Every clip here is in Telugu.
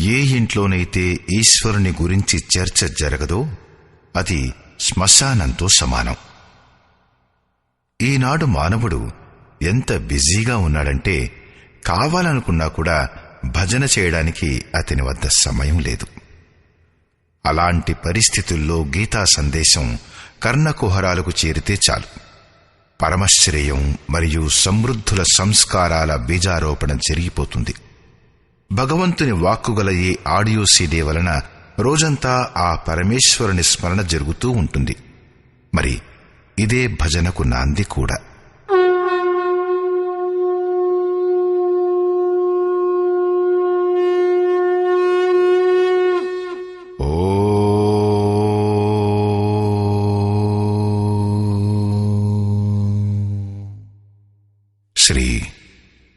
ఏ ఇంట్లోనైతే ఈశ్వరుని గురించి చర్చ జరగదో అది శ్మశానంతో సమానం. ఈనాడు మానవుడు ఎంత బిజీగా ఉన్నాడంటే కావాలనుకున్నా కూడా భజన చేయడానికి అతని వద్ద సమయం లేదు. అలాంటి పరిస్థితుల్లో గీతా సందేశం కర్ణకుహరాలకు చేరితే చాలు, పరమశ్రేయం మరియు సమృద్ధుల సంస్కారాల బీజారోపణ జరిగిపోతుంది. భగవంతుని వాక్కుగల ఈ ఆడియో సీడీ వలన రోజంతా ఆ పరమేశ్వరుని స్మరణ జరుగుతూ ఉంటుంది. మరి ఇదే భజనకు నాంది కూడా. శ్రీ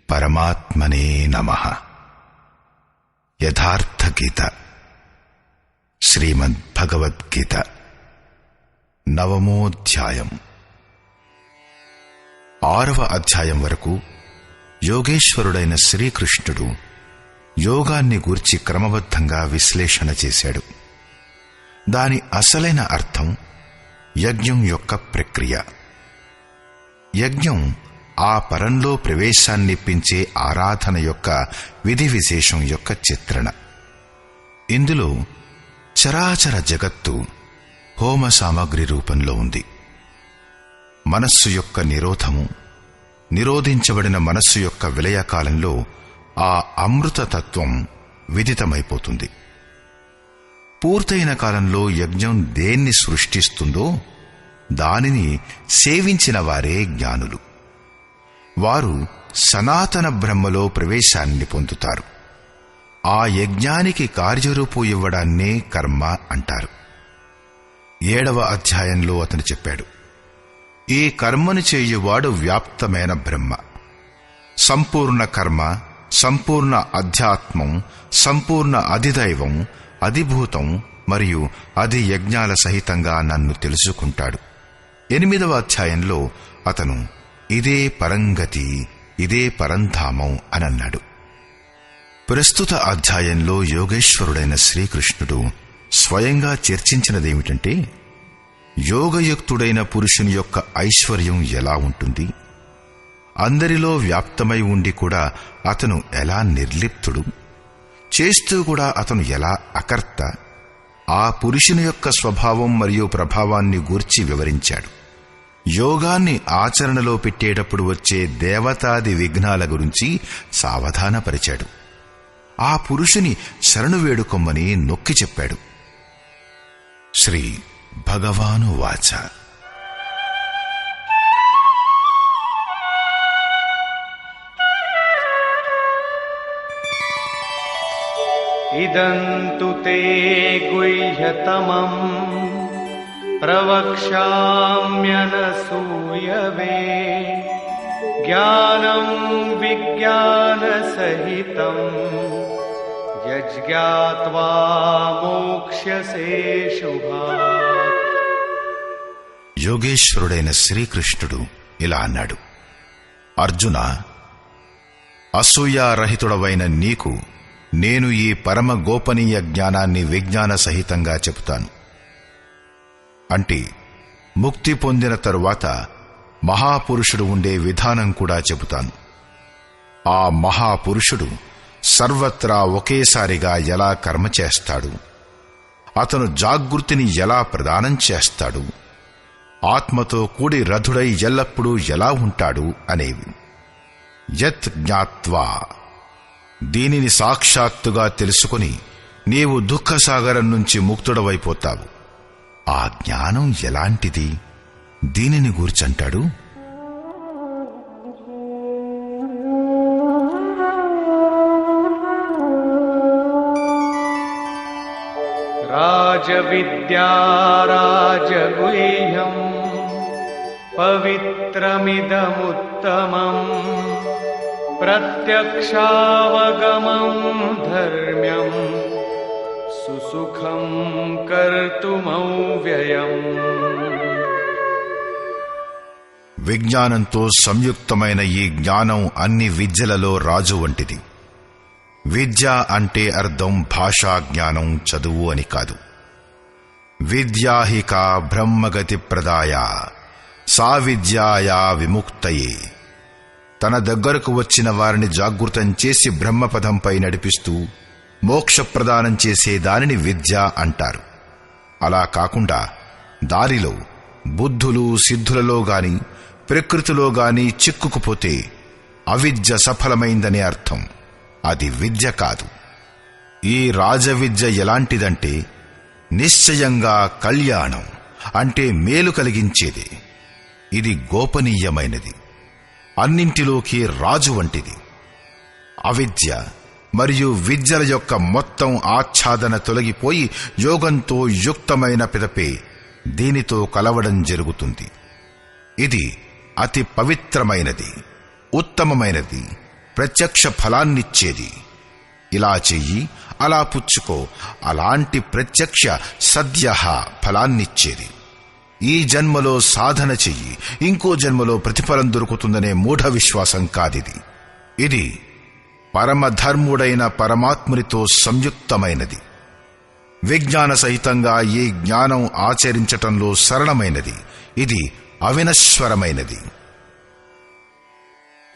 పరమాత్మనే నమః. యథార్థ గీత, శ్రీమద్భగవద్గీత, 9వ అధ్యాయం. 6వ అధ్యాయం వరకు యోగేశ్వరుడైన శ్రీకృష్ణుడు యోగాన్ని గూర్చి క్రమబద్ధంగా విశ్లేషణ చేశాడు. దాని అసలైన అర్థం యజ్ఞం యొక్క ప్రక్రియ. యజ్ఞం ఆ పరంలో ప్రవేశాన్నిప్పించే ఆరాధన యొక్క విధి విశేషం యొక్క చిత్రణ. ఇందులో చరాచర జగత్తు హోమ సామగ్రి రూపంలో ఉంది. మనస్సు యొక్క నిరోధము, నిరోధించబడిన మనస్సు యొక్క విలయకాలంలో ఆ అమృతతత్వం విదితమైపోతుంది. పూర్తయిన కాలంలో యజ్ఞం దేన్ని సృష్టిస్తుందో దానిని సేవించిన వారే జ్ఞానులు. వారు సనాతన బ్రహ్మలో ప్రవేశాన్ని పొందుతారు. ఆ యజ్ఞానికి కార్యరూపు ఇవ్వడాన్నే కర్మ అంటారు. 7వ అధ్యాయంలో అతను చెప్పాడు, ఈ కర్మను చేయువాడు వ్యాప్తమైన బ్రహ్మ. సంపూర్ణ కర్మ, సంపూర్ణ అధ్యాత్మం, సంపూర్ణ అధిదైవం, అధిభూతం మరియు అది యజ్ఞాల సహితంగా నన్ను తెలుసుకుంటాడు. 8వ అధ్యాయంలో అతను ఇదే పరంగతి, ఇదే పరంధామం అనన్నాడు. ప్రస్తుత అధ్యాయంలో యోగేశ్వరుడైన శ్రీకృష్ణుడు స్వయంగా చర్చించినదేమిటంటే, యోగయుక్తుడైన పురుషుని యొక్క ఐశ్వర్యం ఎలా ఉంటుంది, అందరిలో వ్యాప్తమై ఉండి కూడా అతను ఎలా నిర్లిప్తుడు, చేస్తూ కూడా అతను ఎలా అకర్త, ఆ పురుషుని యొక్క స్వభావం మరియు ప్రభావాన్ని గూర్చి వివరించాడు. యోగాన్ని ఆచరణలో పెట్టేటప్పుడు వచ్చే దేవతాది విఘ్నాల గురించి సావధానపరిచాడు. ఆ పురుషుని శరణు వేడుకొమ్మని నొక్కి చెప్పాడు. శ్రీ భగవాను వాచ. ఇదంతు తే గుహ్యతమం ప్రవక్ష్యామ్యనసూయవే జ్ఞానం విజ్ఞానసహితం యజ్ఞాత్వా మోక్ష్యసే శుభాత్. యోగేశ్వరుడైన శ్రీకృష్ణుడు ఇలా అన్నాడు, అర్జున, అసూయారహితుడవైన నీకు నేను ఈ పరమ గోపనీయ జ్ఞానాన్ని విజ్ఞాన సహితంగా చెబుతాను. అంటే ముక్తి పొందిన తరువాత మహాపురుషుడు ఉండే విధానం కూడా చెబుతాను. ఆ మహాపురుషుడు సర్వత్రా ఒకేసారిగా ఎలా కర్మ చేస్తాడు, అతను జాగృతిని ఎలా ప్రదానం చేస్తాడు, ఆత్మతో కూడి రథుడై ఎల్లప్పుడూ ఎలా ఉంటాడు అనేవి. యత్ జ్ఞాత్వా, దీనిని సాక్షాత్తుగా తెలుసుకుని నీవు దుఃఖసాగరం నుంచి ముక్తుడవైపోతావు. ఆ జ్ఞానం ఎలాంటిది, దీనిని గూర్చంటాడు. రాజవిద్యా రాజగుహ్యం పవిత్రమిదముత్తమం ప్రత్యక్షావగమం ధర్మ్యం సుసుఖం కర్తుమవ్యయం. విజ్ఞానంతో సంయుక్తమైన ఈ జ్ఞానం అన్ని విద్యలలో రాజు వంటిది. విద్య అంటే అర్థం భాషా జ్ఞానం, చదువు అని కాదు. విద్యాహిక బ్రహ్మగతి ప్రదాయ సా విద్యాయా విముక్తయే. తన దగ్గరకు వచ్చిన వారిని జాగృతం చేసి బ్రహ్మపదంపై నడిపిస్తూ మోక్షప్రదానం చేసే దానిని విద్య అంటారు. అలా కాకుండా దారిలో బుద్ధులు సిద్ధులలో గాని ప్రకృతిలో గాని చిక్కుకుపోతే అవిద్య సఫలమైందనే అర్థం. అది విద్య కాదు. ఈ రాజవిద్య ఎలాంటిదంటే నిశ్చయంగా కళ్యాణం అంటే మేలు కలిగించేది. ఇది గోపనీయమైనది, అన్నింటిలోకి రాజు వంటిది. అవిద్య మరియు విద్యల యొక్క మొత్తం ఆచ్ఛాదన తొలగిపోయి యోగంతో యుక్తమైన పిదపే దీనితో కలవడం జరుగుతుంది. ఇది అతి పవిత్రమైనది, ఉత్తమమైనది, ప్రత్యక్ష ఫలాన్నిచ్చేది. ఇలా చెయ్యి, అలా పుచ్చుకో, అలాంటి ప్రత్యక్ష సద్య ఫలాన్నిచ్చేది. ఈ జన్మలో సాధన చెయ్యి, ఇంకో జన్మలో ప్రతిఫలం దొరుకుతుందనే మూఢ విశ్వాసం కాదిది. ఇది పరమధర్ముడైన పరమాత్మునితో సంయుక్తమైనది. విజ్ఞాన సహితంగా ఈ జ్ఞానం ఆచరించటంలో సరళమైనది. ఇది అవినశ్వరమైనది.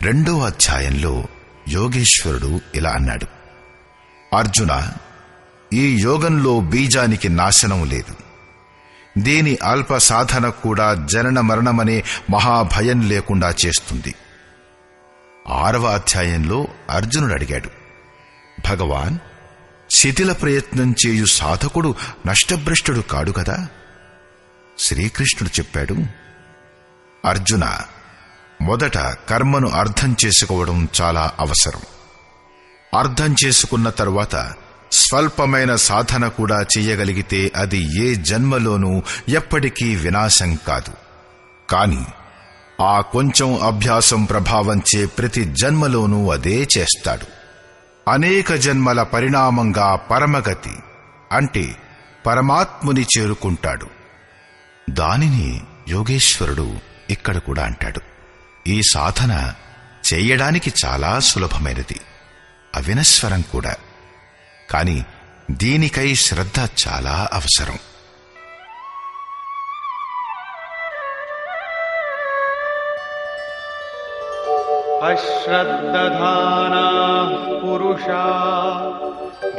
2వ అధ్యాయంలో యోగేశ్వరుడు ఇలా అన్నాడు: అర్జున, ఈ యోగంలో బీజానికి నాశనం లేదు. దీని అల్ప సాధన కూడా జనన మరణమనే మహాభయం లేకుండా చేస్తుంది. 6వ అధ్యాయంలో అర్జునుడు అడిగాడు: భగవాన్, శిథిల ప్రయత్నం చేయు సాధకుడు నష్టభ్రష్టుడు కాడు కదా? శ్రీకృష్ణుడు చెప్పాడు: అర్జున, మొదట కర్మను అర్థం చేసుకోవడం చాలా అవసరం. అర్థం చేసుకున్న తరువాత స్వల్పమైన సాధన కూడా చెయ్యగలిగితే అది ఏ జన్మలోనూ ఎప్పటికీ వినాశం కాదు. కాని ఆ కొంచెం అభ్యాసం ప్రభావంచే ప్రతి జన్మలోనూ అదే చేస్తాడు. అనేక జన్మల పరిణామంగా పరమగతి అంటే పరమాత్ముని చేరుకుంటాడు. దానిని యోగేశ్వరుడు ఇక్కడ కూడా అంటాడు. ఈ సాధన చెయ్యడానికి చాలా సులభమైనది, అవినశ్వరం కూడా. కాని దీనికై శ్రద్ధ చాలా అవసరం. అశ్రద్ధధానాః పురుషా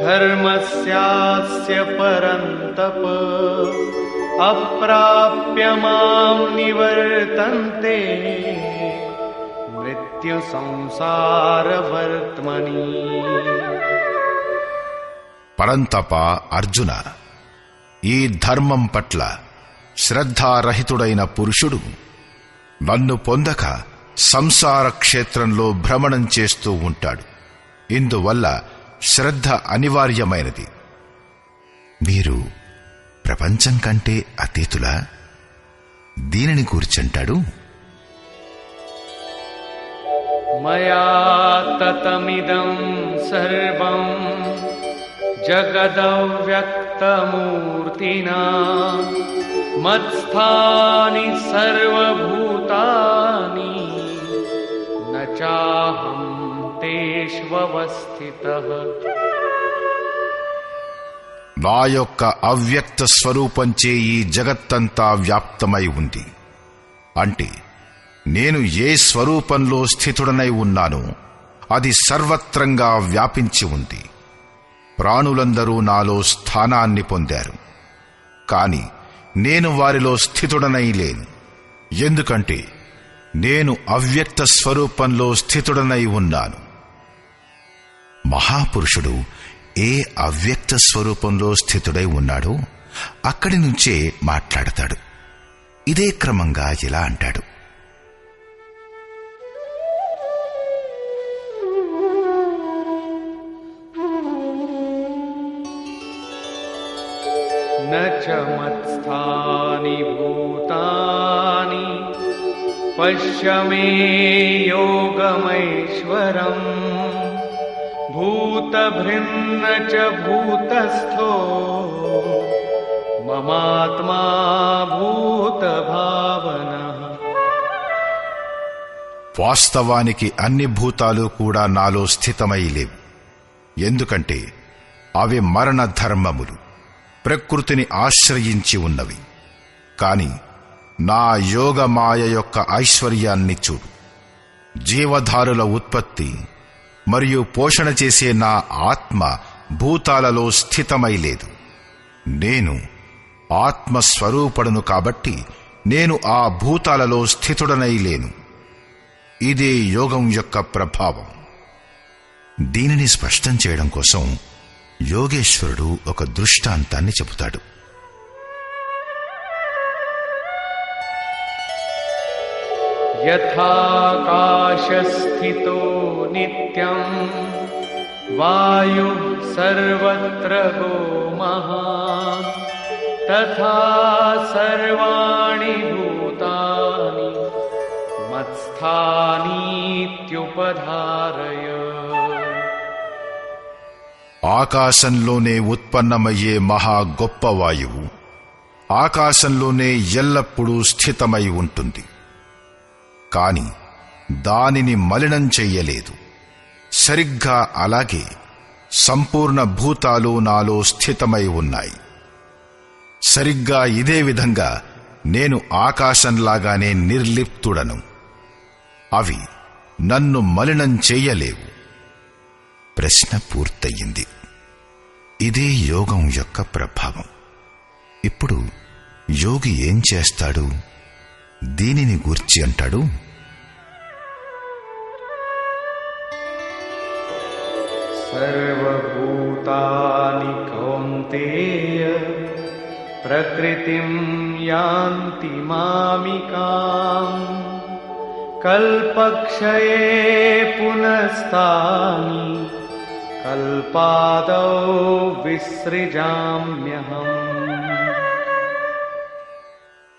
ధర్మస్యాస్య పరంతప అప్రాప్య మాం నివర్తంతే మృత్యు సంసారవర్త్మని. పరంతప అర్జున, ఈ ధర్మం పట్ల శ్రద్ధారహితుడైన పురుషుడు నన్ను పొందక సంసార క్షేత్రంలో భ్రమణం చేస్తూ ఉంటాడు. ఇందువల్ల శ్రద్ధ అనివార్యమైనది. మీరు ప్రపంచం కంటే అతీతులా? దీనిని గూర్చంటాడు: మయా తతమిదం సర్వం జగదవ్యక్తమూర్తినా మత్స్థాని సర్వభూతాని న చాహం తేష్వస్థితః. నా యొక్క అవ్యక్త స్వరూపంచే ఈ జగత్తంతా వ్యాప్తమై ఉంది. అంటే నేను ఏ స్వరూపంలో స్థితుడనై ఉన్నానో అది సర్వత్రంగా వ్యాపించి ఉంది. ప్రాణులందరూ నాలో స్థానాన్ని పొందారు, కాని నేను వారిలో స్థితుడనై లేను. ఎందుకంటే నేను అవ్యక్త స్వరూపంలో స్థితుడనై ఉన్నాను. మహాపురుషుడు ఏ అవ్యక్త స్వరూపంలో స్థితుడై ఉన్నాడో అక్కడి నుంచే మాట్లాడతాడు. ఇదే క్రమంగా ఇలా అంటాడు: న చ మత్స్థాని భూతాని పశ్య మే యోగమైశ్వరం భూతభృన్న చ భూతస్థో మమాత్మా భూతభావనః. వాస్తవానికి అన్ని భూతాలు కూడా నాలో స్థితమై లేవు. ఎందుకంటే అవి మరణ ధర్మములు, ప్రకృతిని ఆశ్రయించి ఉన్నవి. కాని నా యోగమాయ యొక్క ఐశ్వర్యాన్ని చూడు. జీవధారుల ఉత్పత్తి మరియు పోషణ చేసే నా ఆత్మ భూతాలలో స్థితమై లేదు. నేను ఆత్మస్వరూపుడను కాబట్టి నేను ఆ భూతాలలో స్థితుడనై లేను. ఇదే యోగం యొక్క ప్రభావం. దీనిని స్పష్టం చేయడం కోసం యోగేశ్వరుడు ఒక దృష్టాంతాన్ని చెబుతాడు. యథాకాశస్థితో నిత్యం వాయు సర్వత్ర గో మహాన్ తథా సర్వాణి భూతాని మత్స్థానీత్యుపధారయ. ఆకాశంలోనే ఉత్పన్నమయ్యే మహా గొప్ప వాయువు ఆకాశంలోనే ఎల్లప్పుడూ స్థితమై ఉంటుంది. కాని దానిని మలినం చెయ్యలేదు. సరిగ్గా అలాగే సంపూర్ణ భూతాలు నాలో స్థితమై ఉన్నాయి. సరిగ్గా ఇదే విధంగా నేను ఆకాశంలాగానే నిర్లిప్తుడను. అవి నన్ను మలినం చెయ్యలేవు. ప్రశ్న పూర్తయింది. ఇదే యోగం యొక్క ప్రభావం. ఇప్పుడు యోగి ఏం చేస్తాడు? దీనిని గూర్చి అంటాడు, సర్వభూతాని కౌంతేయ ప్రకృతిం యాంతి మామికాం కల్పక్షయే పునస్తాని కల్పాదౌ విసృజామ్యహం.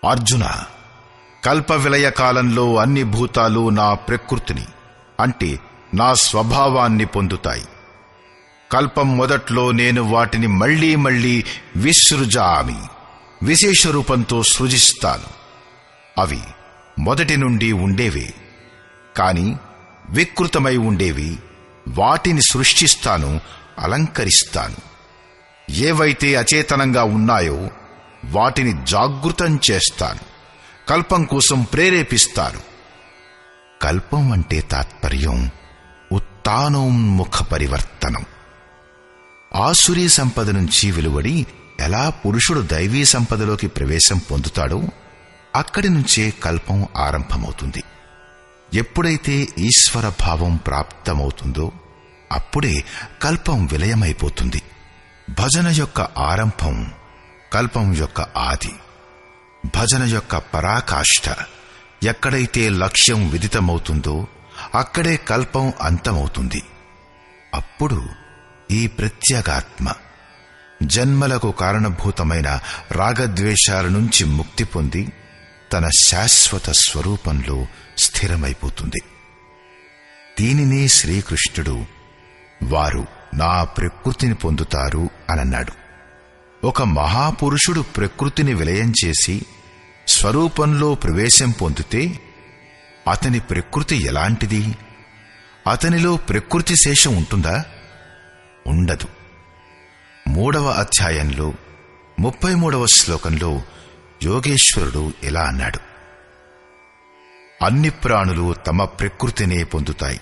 అర్జున, కల్ప విలయ కాలంలో అన్ని భూతాలు నా ప్రకృతిని అంటే నా స్వభావాన్ని పొందుతాయి. కల్పం మొదట్లో నేను వాటిని మళ్లీ మళ్లీ విసృజామి విశేష రూపంతో సృజిస్తాను. అవి మొదటి నుండి ఉండేవే, కాని వికృతమై ఉండేవి. వాటిని సృష్టిస్తాను, అలంకరిస్తాను. ఏవైతే అచేతనంగా ఉన్నాయో వాటిని జాగృతం చేస్తాను, కల్పం కోసం ప్రేరేపిస్తాను. కల్పం అంటే తాత్పర్యం ఉత్తానోన్ముఖ పరివర్తనం. ఆసురీ సంపద నుంచి వెలువడి ఎలా పురుషుడు దైవీ సంపదలోకి ప్రవేశం పొందుతాడో అక్కడి నుంచే కల్పం ఆరంభమవుతుంది. ఎప్పుడైతే ఈశ్వర భావం ప్రాప్తమవుతుందో అప్పుడే కల్పం విలయమైపోతుంది. భజన యొక్క ఆరంభం కల్పం యొక్క ఆది. భజన యొక్క పరాకాష్ఠ ఎక్కడైతే లక్ష్యం విదితమవుతుందో అక్కడే కల్పం అంతమవుతుంది. అప్పుడు ఈ ప్రత్యేగాత్మ జన్మలకు కారణభూతమైన రాగద్వేషాల నుంచి ముక్తి పొంది తన శాశ్వత స్వరూపంలో స్థిరమైపోతుంది. దీనినే శ్రీకృష్ణుడు వారు నా ప్రకృతిని పొందుతారు అనన్నాడు. ఒక మహాపురుషుడు ప్రకృతిని విలయం చేసి స్వరూపంలో ప్రవేశం పొందితే అతని ప్రకృతి ఎలాంటిది? అతనిలో ప్రకృతి శేషం ఉంటుందా? ఉండదు. 3వ అధ్యాయంలో 33వ శ్లోకంలో యోగేశ్వరుడు ఇలా అన్నాడు, అన్ని ప్రాణులు తమ ప్రకృతినే పొందుతాయి.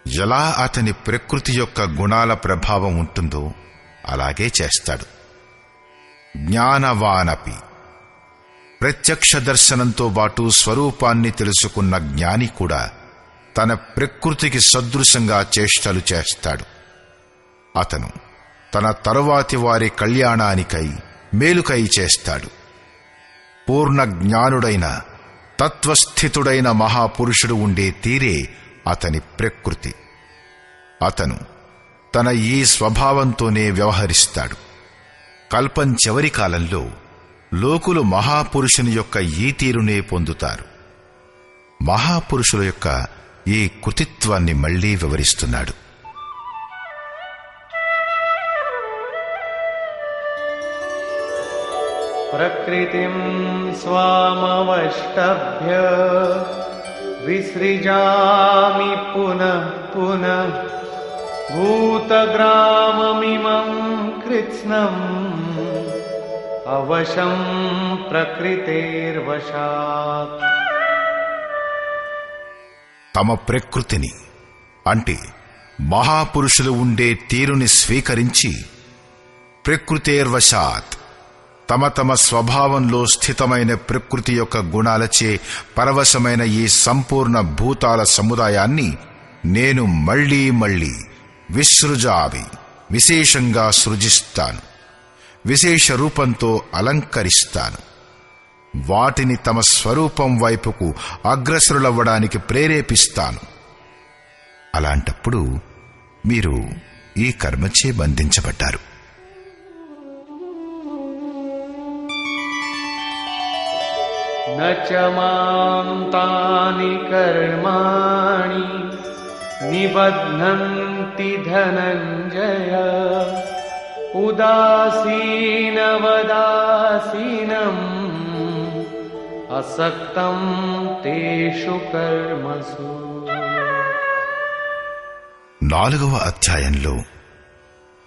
ఎలా అతని ప్రకృతి యొక్క గుణాల ప్రభావం ఉంటుందో అలాగే చేస్తాడు. జ్ఞానవానపి, ప్రత్యక్ష దర్శనంతో పాటు స్వరూపాన్ని తెలుసుకున్న జ్ఞాని కూడా తన ప్రకృతికి సదృశంగా చేష్టలు చేస్తాడు. అతను తన తరువాతి వారి కళ్యాణానికై మేలుకై చేస్తాడు. పూర్ణ జ్ఞానుడైన తత్వస్థితుడైన మహాపురుషుడు ఉండే తీరే అతని ప్రకృతి. అతను తన ఈ స్వభావంతోనే వ్యవహరిస్తాడు. కల్పం చివరి కాలంలో లోకులు మహాపురుషుని యొక్క ఈ తీరునే పొందుతారు. మహాపురుషుల యొక్క ఈ కృతిత్వాన్ని మళ్లీ వివరిస్తున్నాడు. ప్రకృతిం స్వామవష్టభ్య విసృజామి పునః పునః భూతగ్రామమిమం కృత్స్నం అవశం ప్రకృతేర్వశాత్. తమ ప్రకృతిని అంటే మహాపురుషులు ఉండే తీరుని స్వీకరించి ప్రకృతేర్వశాత్ తమ తమ స్వభావంలో స్థితమైన ప్రకృతి యొక్క గుణాలచే పరవశమైన ఈ సంపూర్ణ భూతాల సముదాయాన్ని నేను మళ్లీ మళ్లీ విసృజామి విశేషంగా సృజిస్తాను, విశేష రూపంతో అలంకరిస్తాను. వాటిని తమ స్వరూపం వైపుకు అగ్రసరులవ్వడానికి ప్రేరేపిస్తాను. అలాంటప్పుడు మీరు ఈ కర్మచే బంధించబడ్డారు. నచ మాం తాని కర్మాణి నిబధ్నంతి ధనంజయ ఉదాసీనవదాసీనం అసక్తం తేషు కర్మసు. 4వ అధ్యాయంలో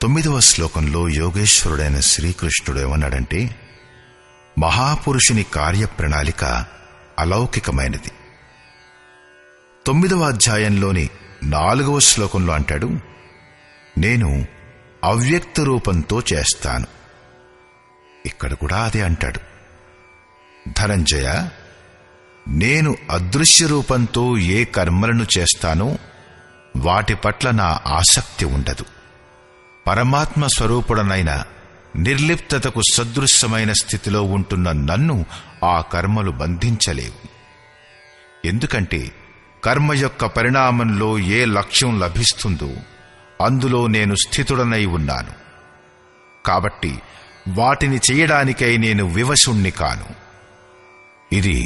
9వ శ్లోకంలో యోగేశ్వరుడైన శ్రీకృష్ణుడు ఏమన్నాడంటే, మహాపురుషుని కార్యప్రణాళిక అలౌకికమైనది. 9వ అధ్యాయంలోని 4వ శ్లోకంలో అంటాడు, నేను అవ్యక్త రూపంతో చేస్తాను. ఇక్కడ కూడా అదే అంటాడు, ధనంజయ, నేను అదృశ్య రూపంతో ఏ కర్మలను చేస్తానో వాటి పట్ల నా ఆసక్తి ఉండదు. పరమాత్మ స్వరూపుడనైన నిర్లిప్తతకు సదృశ్యమైన స్థితిలో ఉంటున్న నన్ను ఆ కర్మలు బంధించలేవు. ఎందుకంటే కర్మ యొక్క పరిణామంలో ఏ లక్ష్యం లభిస్తుందో అందులో నేను స్థితుడనై ఉన్నాను. కాబట్టి వాటిని చేయడానికై నేను వివశుణ్ణి కాను. ఇది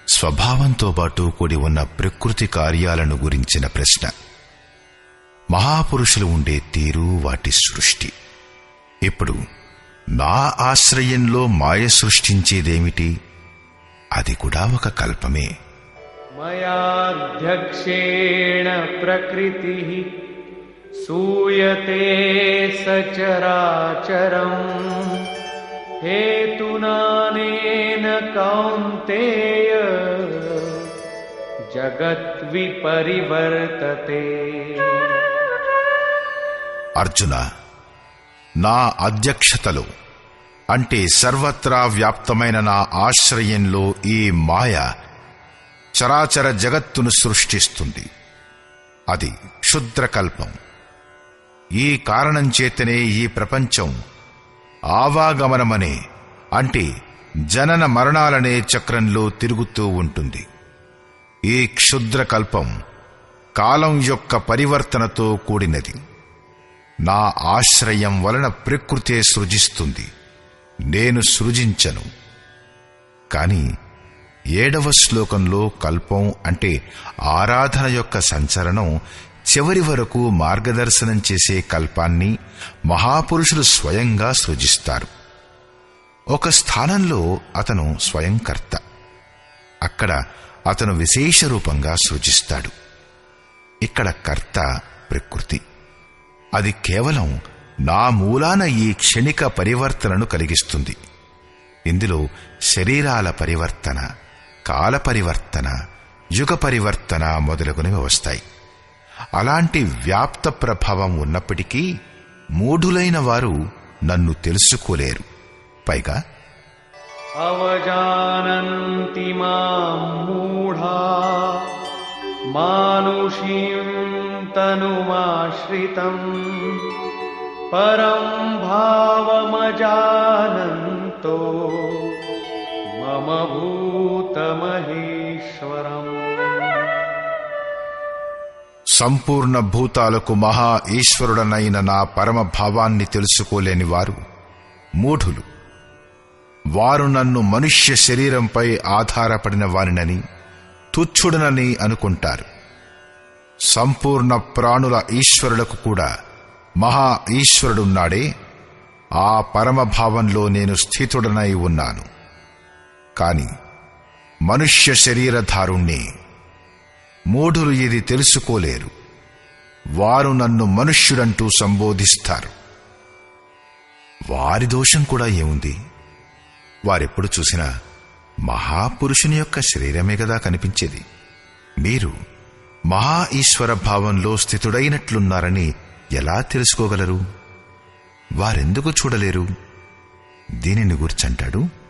స్వభావంతో పాటు కూడి ఉన్న ప్రకృతి కార్యాలను గురించిన ప్రశ్న. మహాపురుషులు ఉండే తీరు, వాటి సృష్టి. ఇప్పుడు నా ఆశ్రయంలో మాయ సృష్టించేదేమిటి? అది కూడా ఒక కల్పమే. మయాధ్యక్షేణ ప్రకృతి సూయతే సచరాచరం హేతునానేన కౌంతేయ జగద్విపరివర్తతే. అర్జున, నా అధ్యక్షతలో అంటే సర్వత్రా వ్యాప్తమైన నా ఆశ్రయంలో ఈ మాయ చరాచర జగత్తును సృష్టిస్తుంది. అది క్షుద్రకల్పం. ఈ కారణం చేతనే ఈ ప్రపంచం ఆవాగమనమనే అంటే జనన మరణాలనే చక్రంలో తిరుగుతూ ఉంటుంది. ఈ క్షుద్రకల్పం కాలం యొక్క పరివర్తనతో కూడినది. నా ఆశ్రయం వలన ప్రకృతే సృజిస్తుంది, నేను సృజించను. కాని 7వ శ్లోకంలో కల్పం అంటే ఆరాధన యొక్క సంచలనం చివరి వరకు మార్గదర్శనం చేసే కల్పాన్ని మహాపురుషులు స్వయంగా సృజిస్తారు. ఒక స్థానంలో అతను స్వయంకర్త, అక్కడ అతను విశేష రూపంగా సృజిస్తాడు. ఇక్కడ కర్త ప్రకృతి. అది కేవలం నా మూలాన ఈ క్షణిక పరివర్తనను కలిగిస్తుంది. ఇందులో శరీరాల పరివర్తన, కాల పరివర్తన, యుగ పరివర్తన మొదలగునవి వస్తాయి. అలాంటి వ్యాప్త ప్రభావం ఉన్నప్పటికీ మూఢులైన వారు నన్ను తెలుసుకోలేరు. పైగా అవజానంతి మాం మూఢా మానుషీం తనుమాశ్రితం పరం భావమజానంతో మమ భూతమహేశ్వరం. సంపూర్ణ భూతాలకు మహా ఈశ్వరుడనైన నా పరమ భావాన్ని తెలుసుకోలేని వారు మూఢులు. వారు నన్ను మనుష్య శరీరంపై ఆధారపడిన వారినని, తుచ్ఛుడనని అనుకుంటారు. సంపూర్ణ ప్రాణుల ఈశ్వరులకు కూడా మహా ఈశ్వరుడున్నాడే, ఆ పరమభావంలో నేను స్థితుడనై ఉన్నాను. కాని మనుష్య శరీరధారుణ్ణి. మూఢులు ఇది తెలుసుకోలేరు. వారు నన్ను మనుష్యుడంటూ సంబోధిస్తారు. వారి దోషం కూడా ఏముంది? వారెప్పుడు చూసినా మహాపురుషుని యొక్క శరీరమే గదా కనిపించేది. మీరు మహా ఈశ్వర భావంలో స్థితుడైనట్లున్నారని ఎలా తెలుసుకోగలరు? వారెందుకు చూడలేరు? దీనిని గుర్చంటాడు.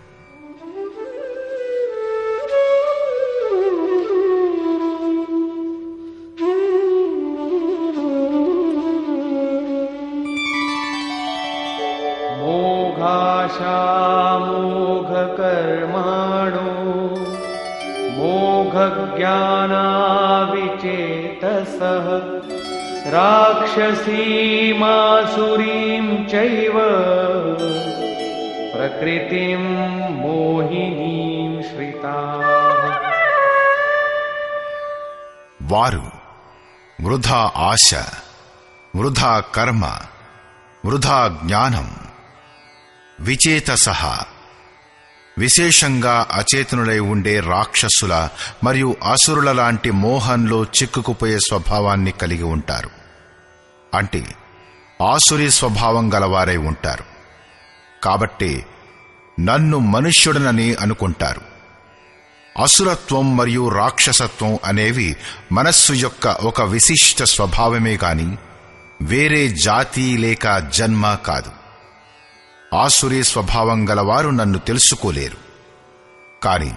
मोघकर्माणो मोघज्ञानाविचेतसः राक्षसीमासुरीं चैव प्रकृतिं मोहिनीं श्रिताः. వారు వృధా ఆశ, వృధా కర్మ, వృధా జ్ఞానం, విచేతసహ విశేషంగా అచేతనులై ఉండే రాక్షసుల మరియు అసురుల లాంటి మోహంలో చిక్కుకుపోయే స్వభావాన్ని కలిగి ఉంటారు. అంటే ఆసురీ స్వభావం గలవారై ఉంటారు. కాబట్టి నన్ను మనుష్యుడనని అనుకుంటారు. అసురత్వం మరియు రాక్షసత్వం అనేవి మనస్సు యొక్క ఒక విశిష్ట స్వభావమే గాని వేరే జాతి లేక జన్మ కాదు. ఆసురీ స్వభావం గలవారు నన్ను తెలుసుకోలేరు. కాని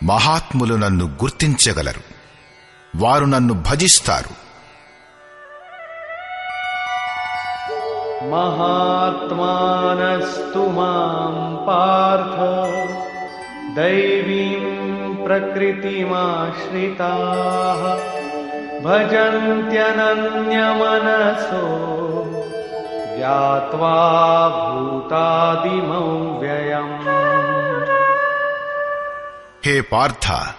మహాత్ములు నన్ను గుర్తించగలరు. వారు నన్ను భజిస్తారు. महात्मानस्तु मां पार्थ दैवीं प्रकृतिमाश्रिताः भजन्त्यनन्यमनसो ज्ञात्वा भूतादिमं व्ययम्. హే పార్థ,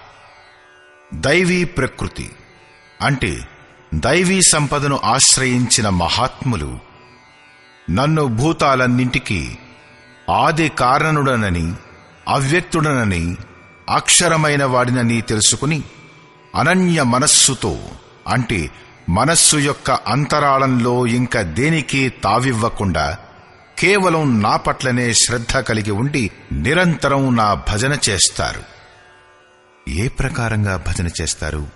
దైవీ ప్రకృతి అంటే దైవీ సంపదను ఆశ్రయించిన మహాత్ములు నన్ను భూతాలన్నింటికీ ఆది కారణుడనని, అవ్యక్తుడనని, అక్షరమైన వాడినని తెలుసుకుని అనన్య మనస్సుతో అంటే మనస్సు యొక్క అంతరాళంలో ఇంక దేనికి తావివ్వకుండా కేవలం నా పట్లనే శ్రద్ధ కలిగి ఉండి నిరంతరం నా భజన చేస్తారు. ఏ ప్రకారంగా భజన చేస్తారు?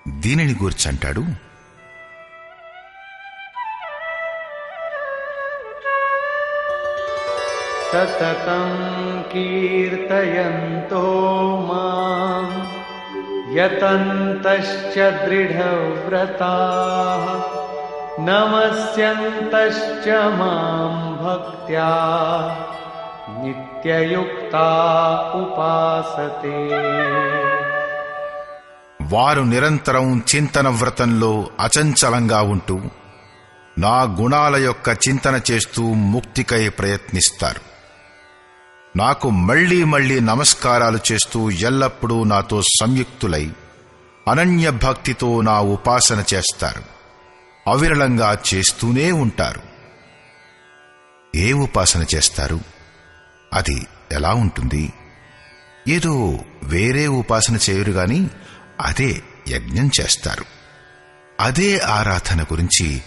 దీనిని గూర్చంటాడు. सततं कीर्तयन्तो मां यतन्तश्च दृढव्रताः नमस्यन्तश्च मां भक्त्या नित्ययुक्ता उपासते. వారు నిరంతరం చింతన వ్రతంలో అచంచలంగా ఉంటూ నా గుణాల యొక్క చింతన చేస్తూ ముక్తికై ప్రయత్నిస్తారు. నాకు మళ్లీ మళ్లీ నమస్కారాలు చేస్తూ ఎల్లప్పుడూ నాతో సంయుక్తులై అనన్య భక్తితో నా ఉపాసన చేస్తారు. అవిరళంగా చేస్తూనే ఉంటారు. ఏ ఉపాసన చేస్తారు? అది ఎలా ఉంటుంది? ఏదో వేరే ఉపాసన చేయరుగాని అదే యజ్ఞం చేస్తారు. అదే ఆరాధన గురించి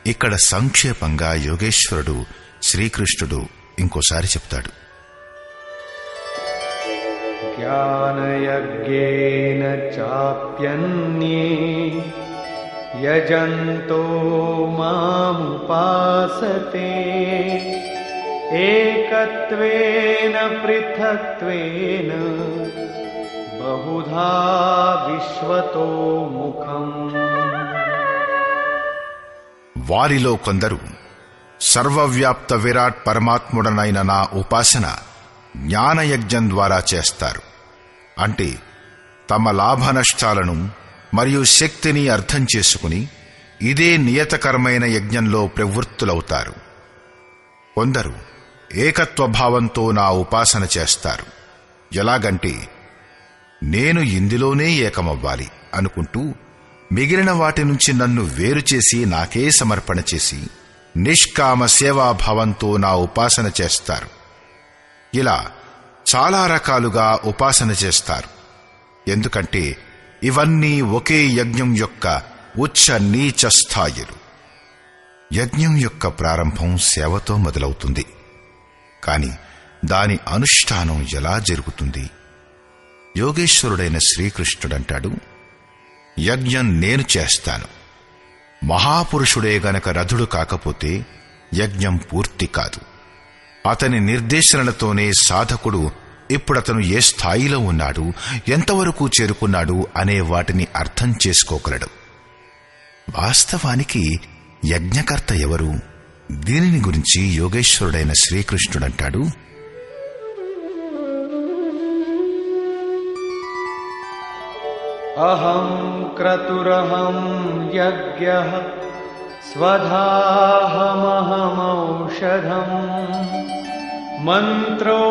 ఇక్కడ సంక్షేపంగా యోగేశ్వరుడు శ్రీకృష్ణుడు ఇంకోసారి చెప్తాడు. ज्ञानयज्ञेन चाप्यन्ये यजन्तो मामुपासते एकत्वेन पृथक्त्वेन बहुधा विश्वतो मुखम्. వారిలో కొందరు సర్వవ్యాప్త విరాట్ పరమాత్ముడనైన నా ఉపాసన జ్ఞానయజ్ఞం ద్వారా చేస్తారు. అంటే తమ లాభ నష్టాలను మరియు శక్తిని అర్థం చేసుకుని ఇదే నియతకరమైన యజ్ఞంలో ప్రవృత్తులవుతారు. కొందరు ఏకత్వభావంతో నా ఉపాసన చేస్తారు. ఎలాగంటే నేను ఇందులోనే ఏకమవ్వాలి అనుకుంటూ మిగిలిన వాటి నుంచి నన్ను వేరు చేసి నాకే సమర్పణ చేసి నిష్కామ సేవాభావంతో నా ఉపాసన చేస్తారు. ఇలా చాలా రకాలుగా ఉపాసన చేస్తారు. ఎందుకంటే ఇవన్నీ ఒకే యజ్ఞం యొక్క ఉచ్చ నీచ స్థాయిలు. యజ్ఞం యొక్క ప్రారంభం సేవతో మొదలవుతుంది. కాని దాని అనుష్ఠానం ఎలా జరుగుతుంది? యోగేశ్వరుడైన శ్రీకృష్ణుడంటాడు, యజ్ఞం నేను చేస్తాను. మహాపురుషుడే గనక రథుడు కాకపోతే యజ్ఞం పూర్తి కాదు. అతని నిర్దేశనలతోనే సాధకుడు ఇప్పుడతను ఏ స్థాయిలో ఉన్నాడు, ఎంతవరకు చేరుకున్నాడు అనే వాటిని అర్థం చేసుకోగలడు. వాస్తవానికి యజ్ఞకర్త ఎవరు? దీనిని గురించి యోగేశ్వరుడైన శ్రీకృష్ణుడంటాడు, అహం క్రతురహం యజ్ఞః స్వధాహమహమౌషధం మంత్రోహమహమేవాజ్యం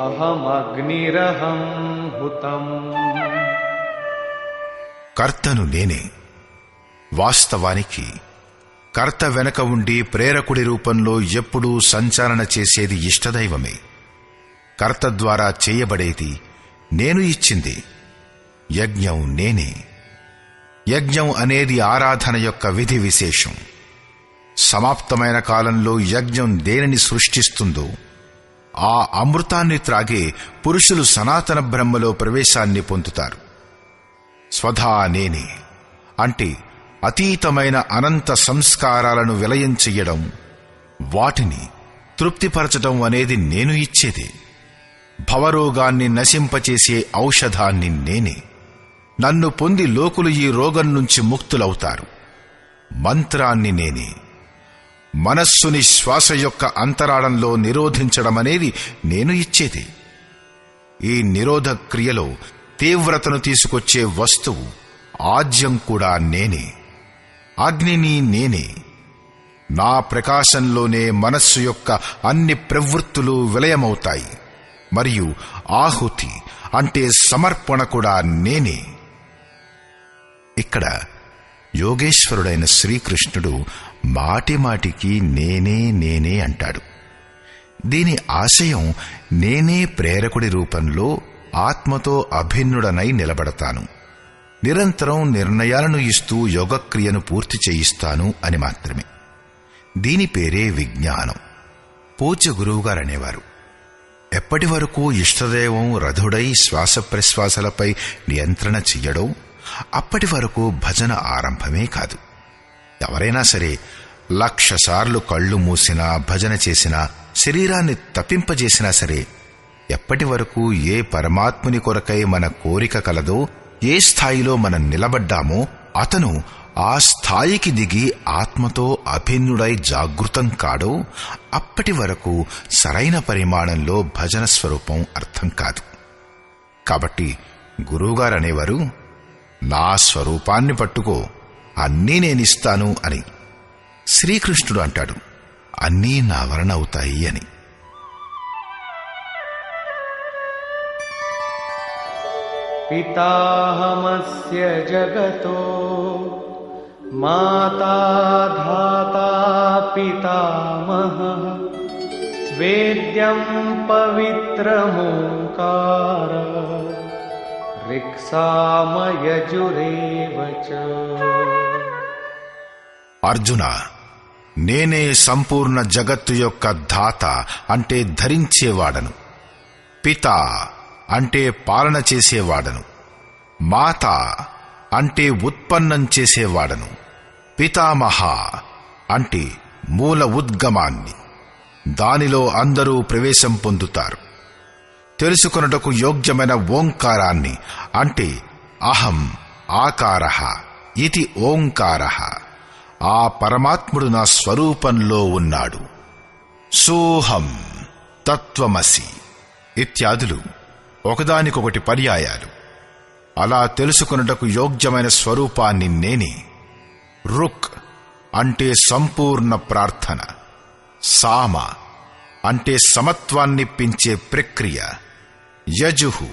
అహమగ్నిరహం హుతం. కర్తను నేనే. వాస్తవానికి కర్త వెనక ఉండి ప్రేరకుడి రూపంలో ఎప్పుడూ సంచాలన చేసేది ఇష్టదైవమే. కర్త ద్వారా చేయబడేది నేను ఇచ్చింది. యజ్ఞం నేనే. యజ్ఞం అనేది ఆరాధన యొక్క విధి విశేషం. సమాప్తమైన కాలంలో యజ్ఞం దేనిని సృష్టిస్తుందో ఆ అమృతాన్ని త్రాగే పురుషులు సనాతన బ్రహ్మలో ప్రవేశాన్ని పొందుతారు. స్వధా నేనే అంటే అతీతమైన అనంత సంస్కారాలను విలయం చెయ్యడం, వాటిని తృప్తిపరచడం అనేది నేను ఇచ్చేదే. భవరోగాన్ని నశింపచేసే ఔషధాన్ని నేనే. నన్ను పొంది లోకులు ఈ రోగం నుంచి ముక్తులవుతారు. మంత్రాన్ని నేనే. మనస్సుని శ్వాస యొక్క అంతరాళంలో నిరోధించడమనేది నేను ఇచ్చేదే. ఈ నిరోధ క్రియలో తీవ్రతను తీసుకొచ్చే వస్తువు ఆజ్యం కూడా నేనే. అగ్నిని నేనే. నా ప్రకాశంలోనే మనస్సు యొక్క అన్ని ప్రవృత్తులు విలయమవుతాయి. మరియు ఆహుతి అంటే సమర్పణ కూడా నేనే. ఇక్కడ యోగేశ్వరుడైన శ్రీకృష్ణుడు మాటిమాటికి నేనే నేనే అంటాడు. దీని ఆశయం నేనే ప్రేరకుడి రూపంలో ఆత్మతో అభిన్నుడనై నిలబడతాను, నిరంతరం నిర్ణయాలను ఇస్తూ యోగక్రియను పూర్తి చేయిస్తాను అని మాత్రమే. దీని పేరే విజ్ఞానం. పూజ్య గురువుగారనేవారు, ఎప్పటి వరకు ఇష్టదైవం రథుడై శ్వాస ప్రశ్వాసలపై నియంత్రణ చెయ్యడో అప్పటి వరకు భజన ఆరంభమే కాదు. ఎవరైనా సరే 1,00,000 సార్లు కళ్ళు మూసినా, భజన చేసినా, శరీరాన్ని తప్పింపజేసినా సరే, ఎప్పటి వరకు ఏ పరమాత్ముని కొరకై మన కోరిక కలదో, ఏ స్థాయిలో మనం నిలబడ్డామో అతను ఆ స్థాయికి దిగి ఆత్మతో అభిన్నుడై జాగృతం కాడో అప్పటి వరకు సరైన పరిమాణంలో భజన స్వరూపం అర్థం కాదు. కాబట్టి గురువుగారనేవారు, నా స్వరూపాన్ని పట్టుకో, అన్నీ నేనిస్తాను అని. శ్రీకృష్ణుడు అంటాడు, అన్నీ నా వలన అవుతాయి అని. పితాహమస్య జగతో మాతా ధాతా పితామహః వేద్యం పవిత్రమోంకార రిక్సామయజురేవ చ. అర్జున, నేనే సంపూర్ణ జగత్తు యొక్క ధాత అంటే ధరించేవాడను, పిత అంటే పాలన చేసేవాడను, మాత అంటే ఉత్పన్నం చేసేవాడను, పితామహ అంటే మూల ఉద్గమాన్ని, దానిలో అందరూ ప్రవేశం పొందుతారు. తెలుసుకొనుటకు యోగ్యమైన ఓంకారాన్ని అంటే అహం ఆకారః ఇది ఓంకారః, ఆ పరమాత్ముడు నా స్వరూపంలో ఉన్నాడు. సోహం తత్వమసి ఇత్యాదులు ఒకదానికొకటి పర్యాయాలు. అలా తెలుసుకొనుటకు యోగ్యమైన స్వరూపాన్ని నేనే. రుక్ అంటే సంపూర్ణ ప్రార్థన, సామ అంటే సమత్వాన్నిప్పించే ప్రక్రియ, యజుహు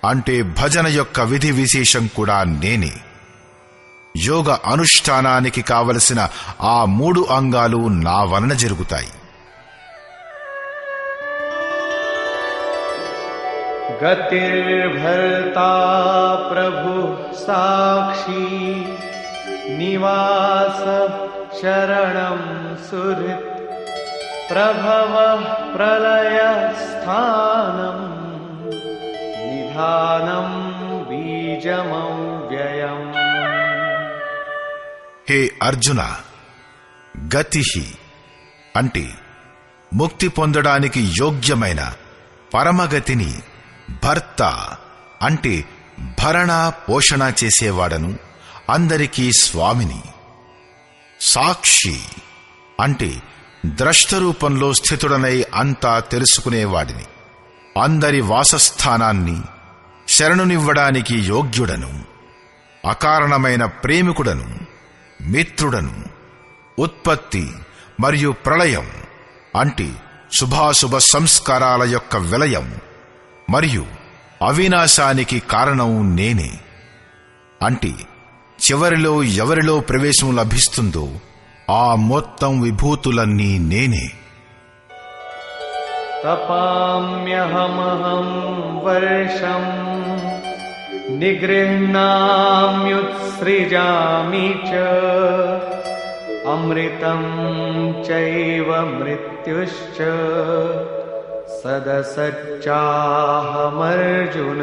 అంటే భజన యొక్క విధి విశేషం కూడా నేనే. యోగ అనుష్ఠానానికి కావలసిన ఆ 3 అంగాలు నా వలన జరుగుతాయి. गतिर्भर्ता प्रभु साक्षी निवास शरणं सुहृत् प्रभवः प्रलयस्थानम् निधानं बीजमव्ययम्। హే అర్జున, గతి అంటే ముక్తి పొందడానికి యోగ్యమైన పరమగతిని, భర్త అంటే భరణ పోషణ చేసేవాడను, అందరికీ స్వామిని, సాక్షి అంటే ద్రష్ట రూపంలో స్థితుడనై అంతా తెలుసుకునేవాడిని, అందరి వాసస్థానాన్ని శరణునివ్వడానికి యోగ్యుడను, అకారణమైన ప్రేమికుడను, మిత్రుడను, ఉత్పత్తి మరియు ప్రళయం అంటే శుభాశుభ సంస్కారాల యొక్క విలయం మరియు అవినాశానికి కారణం నేనే. అంటే చివరిలో ఎవరిలో ప్రవేశం లభిస్తుందో ఆ మొత్తం విభూతులన్నీ నేనే. तपाम्यहमहं वर्षं निगृह्णाम्युत्सृजामि च अमृतं चैव मृत्युश्च सदसच्चाहमर्जुन।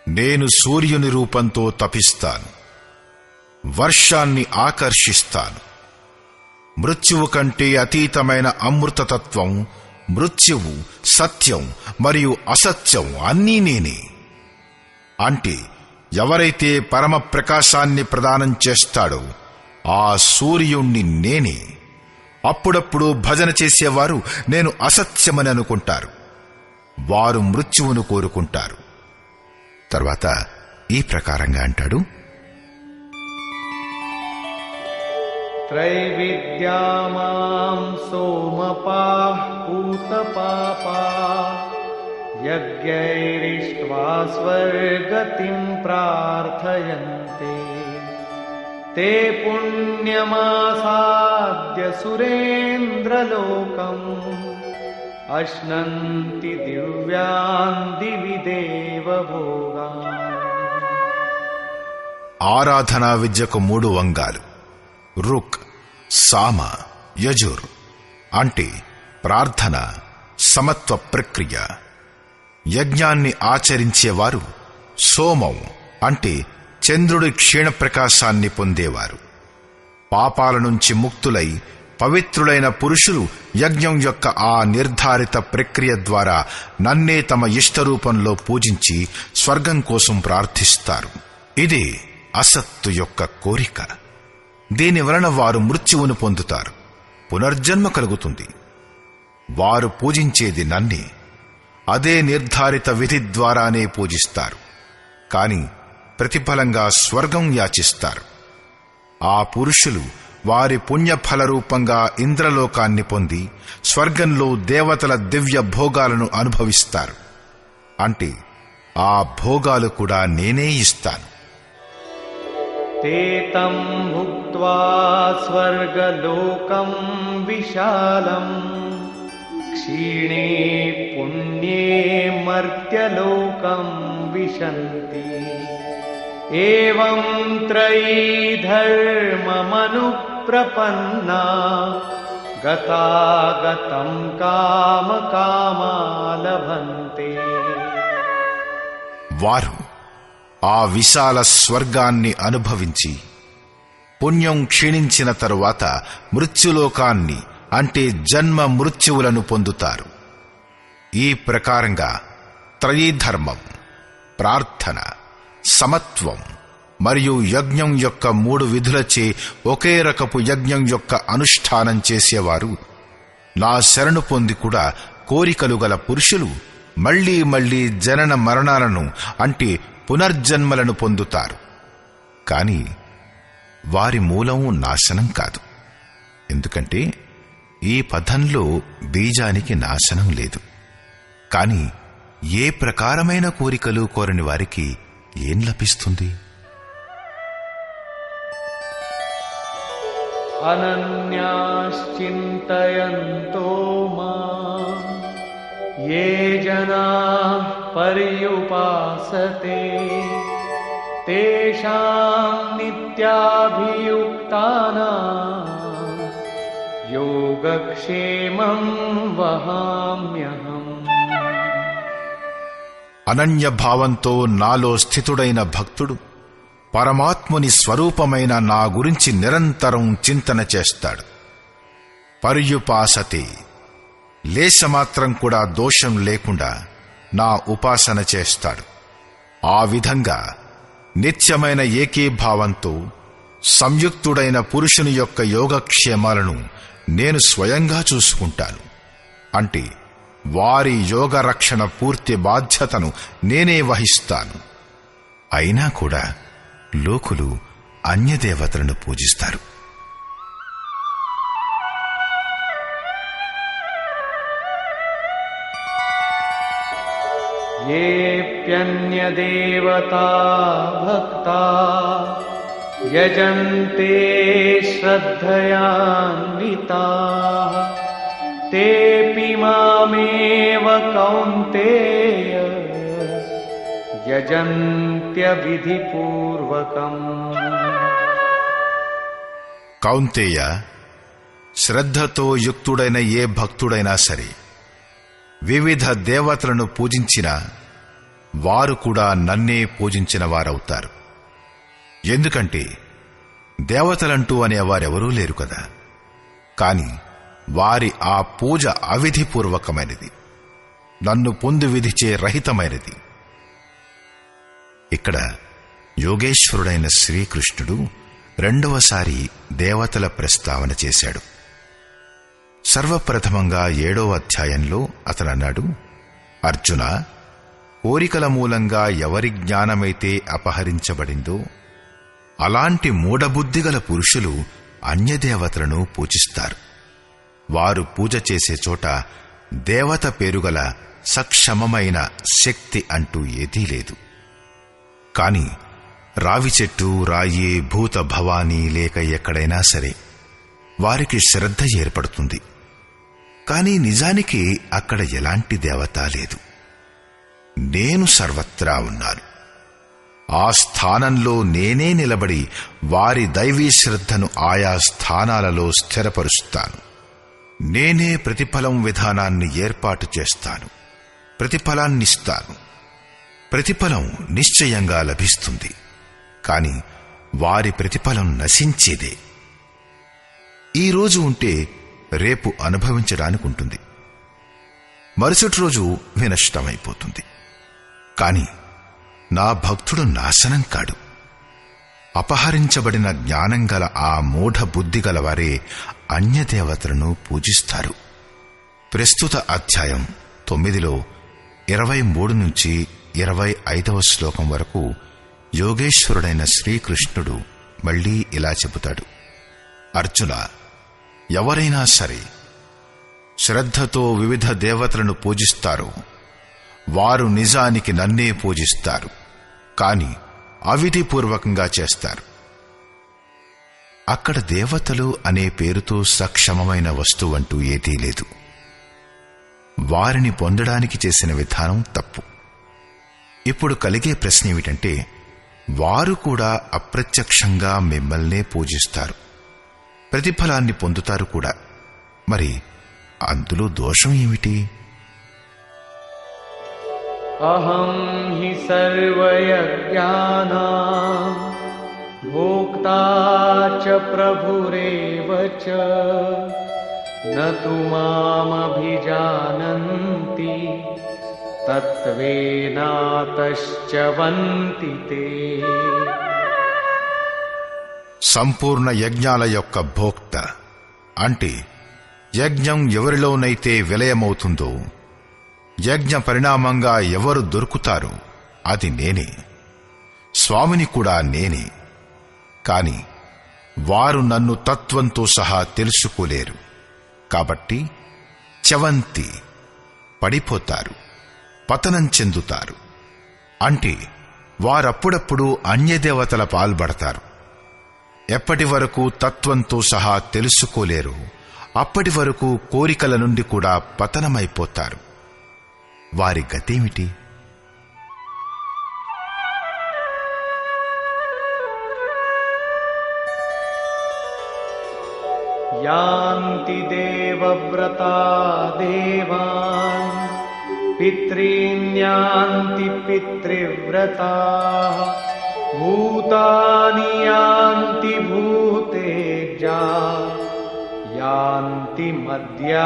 నేను సూర్యుని రూపంతో తపిస్తాను, వర్షాన్ని ఆకర్షిస్తాను. మృత్యువు కంటే అతీతమైన అమృతతత్వం, మృత్యువు, సత్యం మరియు అసత్యం అన్నీ నేనే. అంటే ఎవరైతే పరమ ప్రకాశాన్ని ప్రదానం చేస్తాడో ఆ సూర్యుణ్ణి నేనే. అప్పుడప్పుడు భజన చేసేవారు నేను అసత్యమని అనుకుంటారు, వారు మృత్యువును కోరుకుంటారు. తర్వాత ఈ ప్రకారంగా అంటాడు, त्रैविद्या मां सोमपाः पूतपापाः यज्ञैरिष्ट्वा स्वर्गतिं प्रार्थयन्ते ते पुण्यमासाद्य सुरेन्द्रलोकम् अश्नन्ति दिव्यान् दिवि देवभोगान्। ఆరాధనా విద్యకు 3 వంగాలు: రుక్, సామ, యజుర్ అంటే ప్రార్థన, సమత్వ ప్రక్రియ. యజ్ఞాన్ని ఆచరించేవారు సోమం అంటే చంద్రుడి క్షీణ ప్రకాశాన్ని పొందేవారు. పాపాల నుంచి ముక్తులై పవిత్రులైన పురుషులు యజ్ఞం యొక్క ఆ నిర్ధారిత ప్రక్రియ ద్వారా నన్నే తమ ఇష్టరూపంలో పూజించి స్వర్గం కోసం ప్రార్థిస్తారు. ఇదే అసత్తు యొక్క కోరిక. దీని వలన వారు మృత్యువును పొందుతారు, పునర్జన్మ కలుగుతుంది. వారు పూజించేది నన్నే, అదే నిర్ధారిత విధి ద్వారానే పూజిస్తారు. కాని ప్రతిఫలంగా స్వర్గం యాచిస్తారు. ఆ పురుషులు వారి పుణ్యఫల రూపంగా ఇంద్రలోకాన్ని పొంది స్వర్గంలో దేవతల దివ్య భోగాలను అనుభవిస్తారు. అంటే ఆ భోగాలు కూడా నేనే ఇస్తాను. ते तं भुक्त्वा स्वर्गलोकं विशालम् क्षीणे पुण्ये मर्त्यलोकं विशन्ति एवं त्रयी धर्ममनुप्रपन्ना गतागतं कामकामा लभन्ते। వారు ఆ విశాల స్వర్గాన్ని అనుభవించి పుణ్యం క్షీణించిన తరువాత మృత్యులోకాన్ని అంటే జన్మ మృత్యువులను పొందుతారు. ఈ ప్రకారంగా త్రయీధర్మం, ప్రార్థన, సమత్వం మరియు యజ్ఞం యొక్క 3 విధులచే ఒకే రకపు యజ్ఞం యొక్క అనుష్ఠానం చేసేవారు నా శరణు పొంది కూడా కోరికలు గల పురుషులు మళ్లీ మళ్లీ జనన మరణాలను అంటే పునర్జన్మలను పొందుతారు. కాని వారి మూలం నాశనం కాదు. ఎందుకంటే ఈ పదంలో బీజానికి నాశనం లేదు. కాని ఏ ప్రకారమైన కోరికలు కోరని వారికి ఏం లభిస్తుంది? అనన్యాశ్చింతయంతో మాం ये जनाः पर्युपासते तेषां नित्याभियुक्तानां योगक्षेमं वहाम्यहम्. అనన్య భావంతో నాలో స్థితుడైన భక్తుడు పరమాత్ముని స్వరూపమైన నా గురించి నిరంతరం చింతన చేస్తాడు. పర్యుపాసతే, లేశమాత్రం కూడా దోషం లేకుండా నా ఉపాసన చేస్తాడు. ఆ విధంగా నిత్యమైన ఏకీభావంతో సంయుక్తుడైన పురుషుని యొక్క యోగక్షేమాలను నేను స్వయంగా చూసుకుంటాను. అంటే వారి యోగ రక్షణ పూర్తి బాధ్యతను నేనే వహిస్తాను. అయినా కూడా లోకులు అన్యదేవతలను పూజిస్తారు. येऽप्यन्यदेवता भक्ता यजन्ते श्रद्धयान्विताः तेऽपि मामेव कौन्तेय యజంత్యవిధిపూర్వకం. కౌంతేయ, శ్రద్ధతో యుక్తుడైన ఏ భక్తుడైనా సరే వివిధ దేవతలను పూజించిన వారు కూడా నన్నే పూజించిన వారవుతారు. ఎందుకంటే దేవతలంటూ అనేవారెవరూ లేరు కదా. కాని వారి ఆ పూజ అవిధిపూర్వకమైనది, నన్ను పొందు విధిచే రహితమైనది. ఇక్కడ యోగేశ్వరుడైన శ్రీకృష్ణుడు రెండవసారి దేవతల ప్రస్తావన చేశాడు. సర్వప్రథమంగా 7వ అధ్యాయంలో అతనన్నాడు, అర్జున, కోరికల మూలంగా ఎవరి జ్ఞానమైతే అపహరించబడిందో అలాంటి మూఢబుద్ధిగల పురుషులు అన్యదేవతలను పూజిస్తారు. వారు పూజ చేసే చోట దేవత పేరుగల సక్షమమైన శక్తి అంటూ ఏదీ లేదు. కాని రావి చెట్టు, రాయి, భూత భవానీ లేక ఎక్కడైనా సరే వారికి శ్రద్ధ ఏర్పడుతుంది. కాని నిజానికి అక్కడ ఎలాంటి దేవత లేదు. నేను సర్వత్రా ఉన్నాను. ఆ స్థానంలో నేనే నిలబడి వారి దైవీ శ్రద్ధను ఆయా స్థానాలలో స్థిరపరుస్తాను. నేనే ప్రతిఫలం విధానాన్ని ఏర్పాటు చేస్తాను, ప్రతిఫలాన్నిస్తాను. ప్రతిఫలం నిశ్చయంగా లభిస్తుంది. కాని వారి ప్రతిఫలం నశించేదే. ఈరోజు ఉంటే రేపు అనుభవించడానికి ఉంటుంది, మరుసటి రోజు వినష్టమైపోతుంది. కాని నా భక్తుడు నాశనం కాడు. అపహరించబడిన జ్ఞానం గల ఆ మూఢ బుద్ధి గలవారే అన్యదేవతలను పూజిస్తారు. ప్రస్తుత అధ్యాయం 9లో 23 నుంచి 25వ శ్లోకం వరకు యోగేశ్వరుడైన శ్రీకృష్ణుడు మళ్లీ ఇలా చెబుతాడు, అర్జున, ఎవరైనా సరే శ్రద్ధతో వివిధ దేవతలను పూజిస్తారో వారు నిజానికి నన్నే పూజిస్తారు. కాని అవిధిపూర్వకంగా చేస్తారు. అక్కడ దేవతలు అనే పేరుతో సక్షమమైన వస్తువంటూ ఏదీ లేదు. వారిని పొందడానికి చేసిన విధానం తప్పు. ఇప్పుడు కలిగే ప్రశ్న ఏమిటంటే, వారు కూడా అప్రత్యక్షంగా మిమ్మల్నే పూజిస్తారు, ప్రతిఫలాన్ని పొందుతారు కూడా. మరి అందులో దోషం ఏమిటి? అహం హి సర్వయజ్ఞానాం భోక్తా చ ప్రభురేవ చ నతు మామభిజానంతి తత్వేనాతశ్చవంతి తే. సంపూర్ణ యజ్ఞాల యొక్క భోక్త అంటే యజ్ఞం ఎవరిలోనైతే విలయమవుతుందో, యజ్ఞ పరిణామంగా ఎవరు దొరుకుతారో అది నేనే. స్వామిని కూడా నేనే. కాని వారు నన్ను తత్వంతో సహా తెలుసుకోలేరు. కాబట్టి చవంతి, పడిపోతారు, పతనం చెందుతారు. అంటే వారప్పుడప్పుడు అన్యదేవతల పాల్పడతారు. ఎప్పటి వరకు తత్వంతో సహా తెలుసుకోలేరు అప్పటి వరకు కోరికల నుండి కూడా పతనమైపోతారు. వారి గతేమిటి? యాంతి దేవవ్రతా దేవాన్ పితॄన్యాంతి పితృవ్రతాః భూతాని యాంతి భూతేజా యాంతి మద్యాజినోపి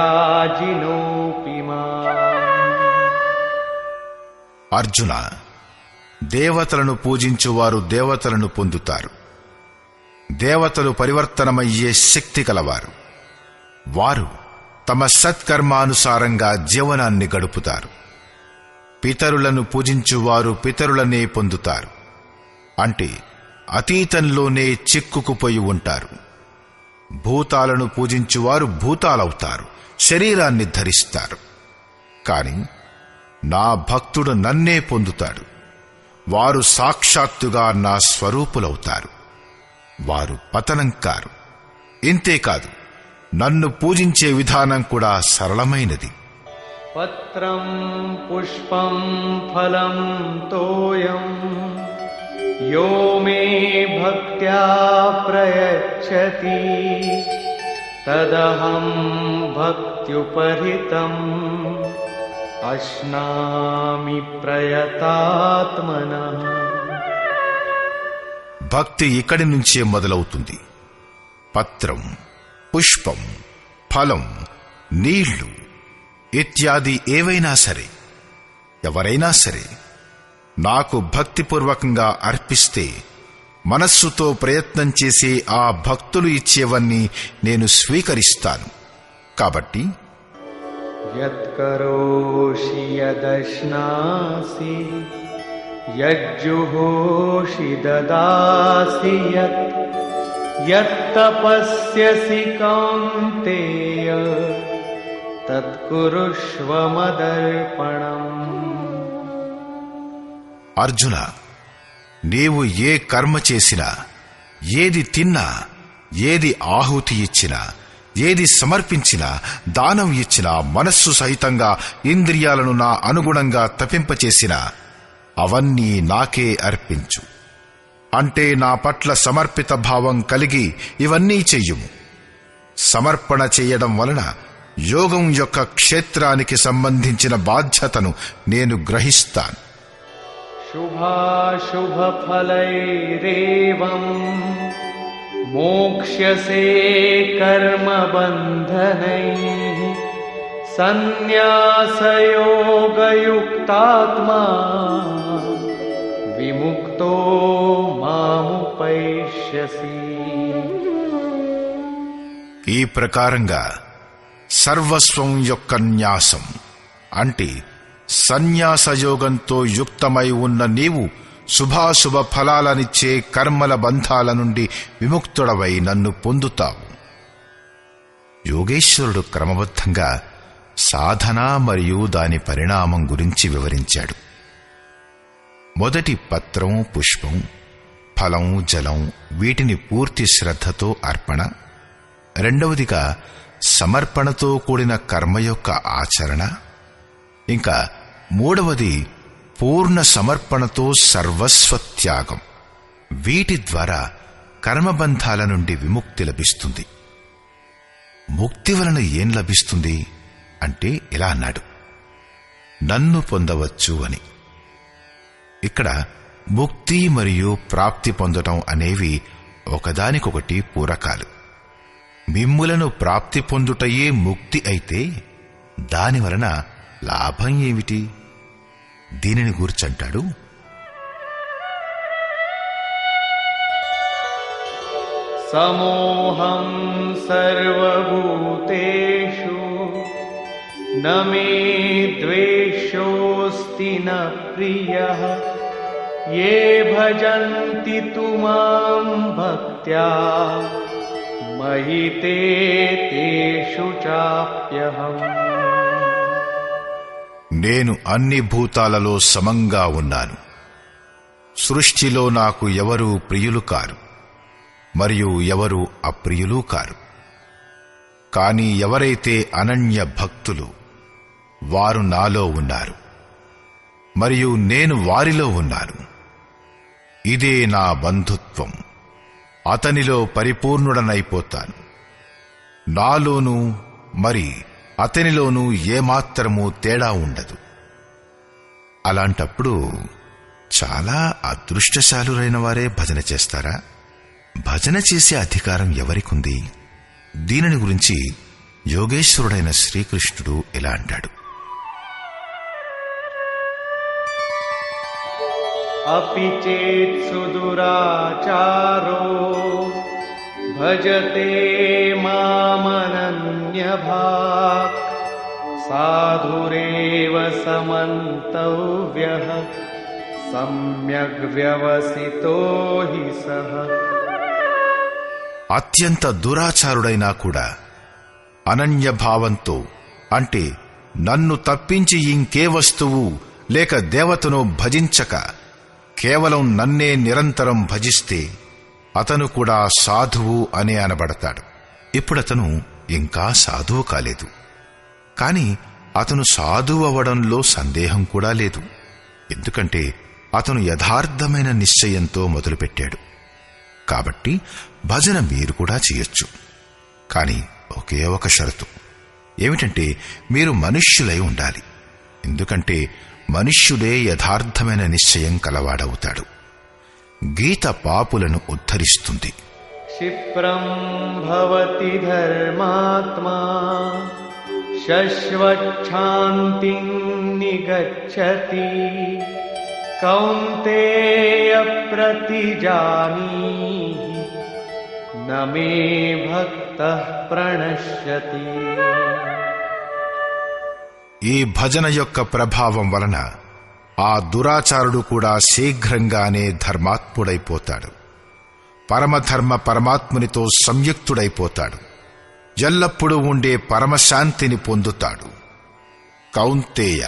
మాం. అర్జున, దేవతలను పూజించువారు దేవతలను పొందుతారు. దేవతలు పరివర్తనమయ్యే శక్తి కలవారు. వారు తమ సత్కర్మానుసారంగా జీవనాన్ని గడుపుతారు. పితరులను పూజించువారు పితరులనే పొందుతారు. అంటే అతీతంలోనే చిక్కుకుపోయి ఉంటారు. భూతాలను పూజించువారు భూతాలవుతారు, శరీరాన్ని ధరిస్తారు. కాని నా భక్తుడు నన్నే పొందుతాడు. వారు సాక్షాత్తుగా నా స్వరూపులవుతారు. వారు పతనం కారు. ఇంతేకాదు, నన్ను పూజించే విధానం కూడా సరళమైనది. పత్రం పుష్పం ఫలం తోయం యో మే భక్త్యా ప్రయచ్చతి తదహం భక్త్యుపహృతం అశ్నామి ప్రయతాత్మనః. భక్తి ఇక్కడి నుంచే మొదలవుతుంది. పత్రం, పుష్పం, ఫలం, నీళ్లు ఇత్యాది ఏవైనా సరే, ఎవరైనా సరే నాకు భక్తిపూర్వకంగా అర్పిస్తే మనస్సుతో ప్రయత్నం చేసే ఆ భక్తులు ఇచ్చేవన్నీ నేను స్వీకరిస్తాను. కాబట్టి యత్కరోషి యదశ్నాసి యజ్జుహోషి దదాసి యత్తపస్యసి కౌంతేయ తత్కురుష్వ మదర్పణం. అర్జున, నీవు ఏ కర్మ చేసినా, ఏది తిన్నా, ఏది ఆహుతి ఇచ్చినా, ఏది సమర్పించినా, దానం ఇచ్చినా, మనస్సు సహితంగా ఇంద్రియాలను నా అనుగుణంగా తపింపచేసినా అవన్నీ నాకే అర్పించు. అంటే నా పట్ల సమర్పిత భావం కలిగి ఇవన్నీ చెయ్యుము. సమర్పణ చెయ్యడం వలన యోగం యొక్క క్షేత్రానికి సంబంధించిన బాధ్యతను నేను గ్రహిస్తాను. శుభాశుభఫలైరేవం మోక్ష్యసే కర్మబంధనైః సన్యాసయోగయుక్తాత్మా విముక్తో మాముపైష్యసి. ఈ ప్రకారంగా సర్వస్వం యొక్క న్యాసం అంటే సన్యాసయోగంతో యుక్తమై ఉన్న నీవు శుభాశుభ ఫలాలనిచ్చే కర్మల బంధాల నుండి విముక్తుడవై నన్ను పొందుతావు. యోగేశ్వరుడు క్రమబద్ధంగా సాధన మరియు దాని పరిణామం గురించి వివరించాడు. మొదటి పత్రం, పుష్పం, ఫలం, జలం వీటిని పూర్తి శ్రద్ధతో అర్పణ. రెండవదిగా సమర్పణతో కూడిన కర్మ యొక్క ఆచరణ. ఇంకా మూడవది పూర్ణ సమర్పణతో సర్వస్వత్యాగం. వీటి ద్వారా కర్మబంధాల నుండి విముక్తి లభిస్తుంది. ముక్తి వలన ఏం లభిస్తుంది అంటే ఇలా అన్నాడు, నన్ను పొందవచ్చు అని. ఇక్కడ ముక్తి మరియు ప్రాప్తి పొందటం అనేవి ఒకదానికొకటి పూరకాలు. మిమ్ములను ప్రాప్తి పొందుటయే ముక్తి అయితే దానివలన లాభం ఏమిటి? దీనిని గూర్చంటాడు, సమోహం సర్వభూతేషు న మే ద్వేషోస్తి న ప్రియః యే భజంతి తు మాం భక్త్యా మయి తే తేషు చాప్యహం. నేను అన్ని భూతాలలో సమంగా ఉన్నాను. సృష్టిలో నాకు ఎవరూ ప్రియులు కారు మరియు ఎవరూ అప్రియులు కారు. కాని ఎవరైతే అనన్య భక్తులు వారు నాలో ఉన్నారు. మరియు నేను వారిలో ఉన్నాను. ఇదే నా బంధుత్వం. అతనిలో పరిపూర్ణుడనైపోతాను. నాలోనూ మరి అతనిలోనూ ఏమాత్రమూ తేడా ఉండదు. అలాంటప్పుడు చాలా అదృష్టశాలురైన వారే భజన చేస్తారా? భజన చేసే అధికారం ఎవరికుంది? దీనిని గురించి యోగేశ్వరుడైన శ్రీకృష్ణుడు ఇలా అంటాడు. अपि चेत् सुदुराचारो भजते मामनन्यभाक् साधुरेव समन्तव्यः सम्यग् व्यवसितो हि सः. అత్యంత దురాచారుడైనా కూడా అనన్యభావంతో, అంటే నన్ను తప్పించి ఇంకే వస్తువు లేక దేవతను భజించక కేవలం నన్నే నిరంతరం భజిస్తే అతను కూడా సాధువు అనే అనబడతాడు. ఇప్పుడతను ఇంకా సాధువు కాలేదు, కాని అతను సాధువు అవడంలో సందేహం కూడా లేదు. ఎందుకంటే అతను యథార్థమైన నిశ్చయంతో మొదలుపెట్టాడు. కాబట్టి భజన మీరు కూడా చేయొచ్చు. కాని ఒకే ఒక షరతు ఏమిటంటే మీరు మనుష్యులై ఉండాలి. ఎందుకంటే మనుష్యుడే యథార్థమైన నిశ్చయం కలవాడవుతాడు. గీత పాపులను ఉద్ధరిస్తుంది. क्षिप्रं भवति धर्मात्मा शश्वच्छान्तिं निगच्छति कौन्तेय प्रतिजानीहि न मे भक्तः प्रणश्यति. ఈ భజన యొక్క ప్రభావం వలన ఆ దురాచారుడు కూడా శీఘ్రంగానే ధర్మాత్ముడైపోతాడు. పరమధర్మ పరమాత్మునితో సంయుక్తుడైపోతాడు. ఎల్లప్పుడూ ఉండే పరమశాంతిని పొందుతాడు. కౌంతేయ,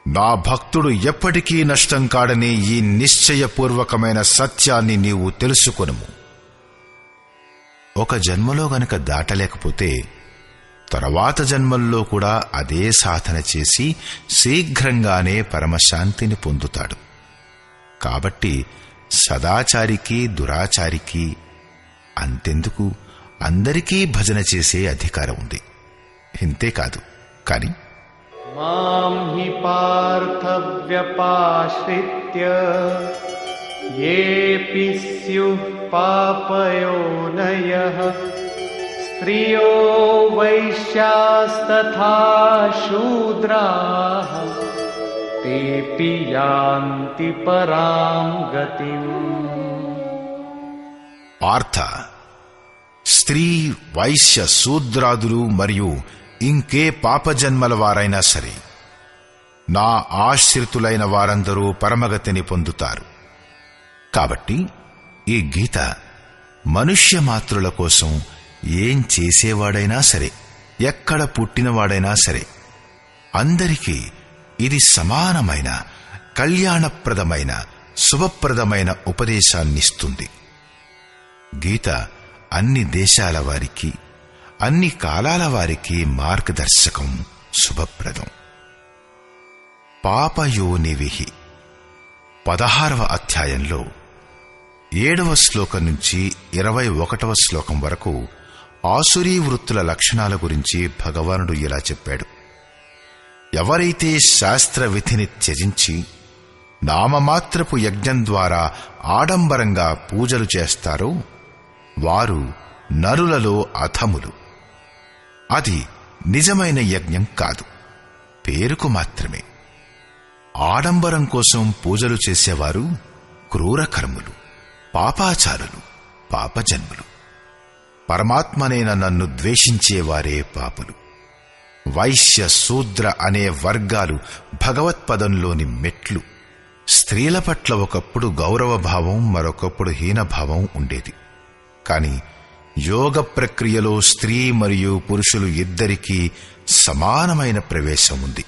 నా భక్తుడు ఎప్పటికీ నష్టం కాడనే ఈ నిశ్చయపూర్వకమైన సత్యాన్ని నీవు తెలుసుకొనుము. ఒక జన్మలో గనక దాటలేకపోతే తరువాత జన్మల్లో కూడా అదే సాధన చేసి శీఘ్రంగానే పరమశాంతిని పొందుతాడు. కాబట్టి సదాచారికి దురాచారికి అంతెందుకు, అందరికీ భజన చేసే అధికారం ఉంది. ఇంతేకాదు, కాని మాం హి పార్థ వ్యపాశ్రిత్య యేపి స్యుః పాపయోనయః స్త్రియో వైశ్యాస్తథా శూద్రాః తేపి యాంతి పరాం గతిం. పార్థ, స్త్రీ, వైశ్య, శూద్రాదులు మరియు ఇంకే పాపజన్మల వారైనా సరే నా ఆశ్రితులైన వారందరూ పరమగతిని పొందుతారు. కాబట్టి ఈ గీత మనుష్య మాత్రుల కోసం ఏం చేసేవాడైనా సరే, ఎక్కడ పుట్టినవాడైనా సరే, అందరికీ ఇది సమానమైన కళ్యాణప్రదమైన శుభప్రదమైన ఉపదేశాన్నిస్తుంది. గీత అన్ని దేశాల వారికి, అన్ని కాలాల వారికి మార్గదర్శకం, శుభప్రదం. పాపయోనివిహి 16వ అధ్యాయంలో 7వ శ్లోకం నుంచి 21వ శ్లోకం వరకు ఆసురీ వృత్తుల లక్షణాల గురించి భగవానుడు ఇలా చెప్పాడు. ఎవరైతే శాస్త్ర విధిని త్యజించి నామమాత్రపు యజ్ఞం ద్వారా ఆడంబరంగా పూజలు చేస్తారో వారు నరులలో అధములు. అది నిజమైన యజ్ఞం కాదు, పేరుకు మాత్రమే. ఆడంబరం కోసం పూజలు చేసేవారు క్రూరకర్ములు, పాపాచారులు, పాపజన్ములు. పరమాత్మనైన నన్ను ద్వేషించేవారే పాపులు. వైశ్య, శూద్ర అనే వర్గాలు భగవత్పదంలోని మెట్లు. స్త్రీల పట్ల ఒకప్పుడు గౌరవభావం, మరొకప్పుడు హీనభావం ఉండేది. కాని యోగ ప్రక్రియలో స్త్రీ మరియు పురుషులు ఇద్దరికీ సమానమైన ప్రవేశం ఉంది.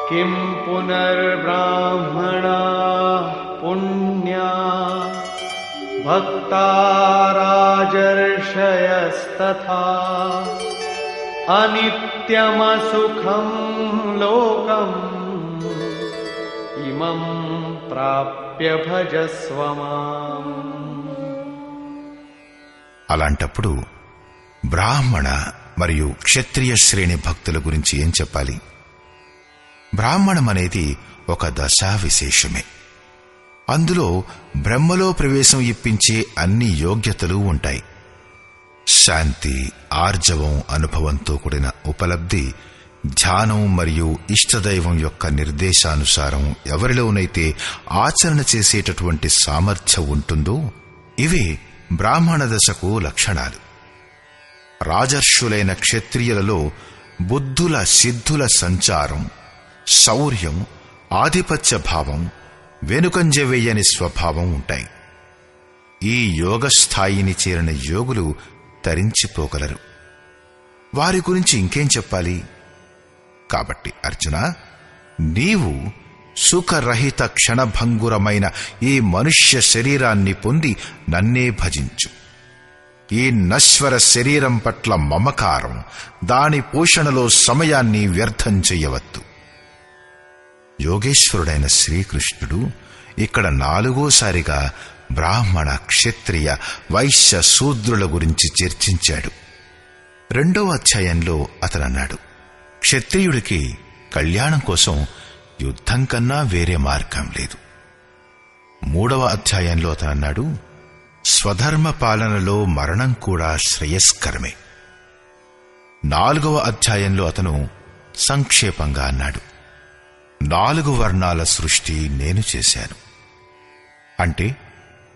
కిం పునర్బ్రాహ్మణా పుణ్యా भक्ता राजर्षयस्तथा अनित्यमसुखं लोकम् इमं प्राप्य भजस्व माम्. అలాంటప్పుడు బ్రాహ్మణ మరియు క్షత్రియ శ్రేణి భక్తుల గురించి ఏం చెప్పాలి? బ్రాహ్మణం అనేది ఒక దశా విశేషమే. అందులో బ్రహ్మలో ప్రవేశం ఇప్పించే అన్ని యోగ్యతలు ఉంటాయి. శాంతి, ఆర్జవం, అనుభవంతో కూడిన ఉపలబ్ధి, ధ్యానం మరియు ఇష్టదైవం యొక్క నిర్దేశానుసారం ఎవరిలోనైతే ఆచరణ చేసేటటువంటి సామర్థ్యం ఉంటుందో ఇవే బ్రాహ్మణ దశకు లక్షణాలు. రాజర్షులైన క్షత్రియులలో బుద్ధుల సిద్ధుల సంచారం, శౌర్యం, ఆధిపత్య భావం, వెనుకంజ వేయని స్వభావం ఉంటాయి. ఈ యోగ స్థాయిని చేరిన యోగులు తరించిపోగలరు. వారి గురించి ఇంకేం చెప్పాలి? కాబట్టి అర్జున, నీవు సుఖరహిత క్షణభంగురమైన ఈ మనుష్య శరీరాన్ని పొంది నన్నే భజించు. ఈ నశ్వర శరీరం పట్ల మమకారం, దాని పోషణలో సమయాన్ని వ్యర్థం చెయ్యవద్దు. యోగేశ్వరుడైన శ్రీకృష్ణుడు ఇక్కడ 4వసారిగా బ్రాహ్మణ, క్షత్రియ, వైశ్య, శూద్రుల గురించి చర్చించాడు. 2వ అధ్యాయంలో అతనన్నాడు, క్షత్రియుడికి కళ్యాణం కోసం యుద్ధం కన్నా వేరే మార్గం లేదు. 3వ అధ్యాయంలో అతనన్నాడు, స్వధర్మ పాలనలో మరణం కూడా శ్రేయస్కరమే. 4వ అధ్యాయంలో అతను సంక్షేపంగా అన్నాడు, 4 వర్ణాల సృష్టి నేను చేశాను. అంటే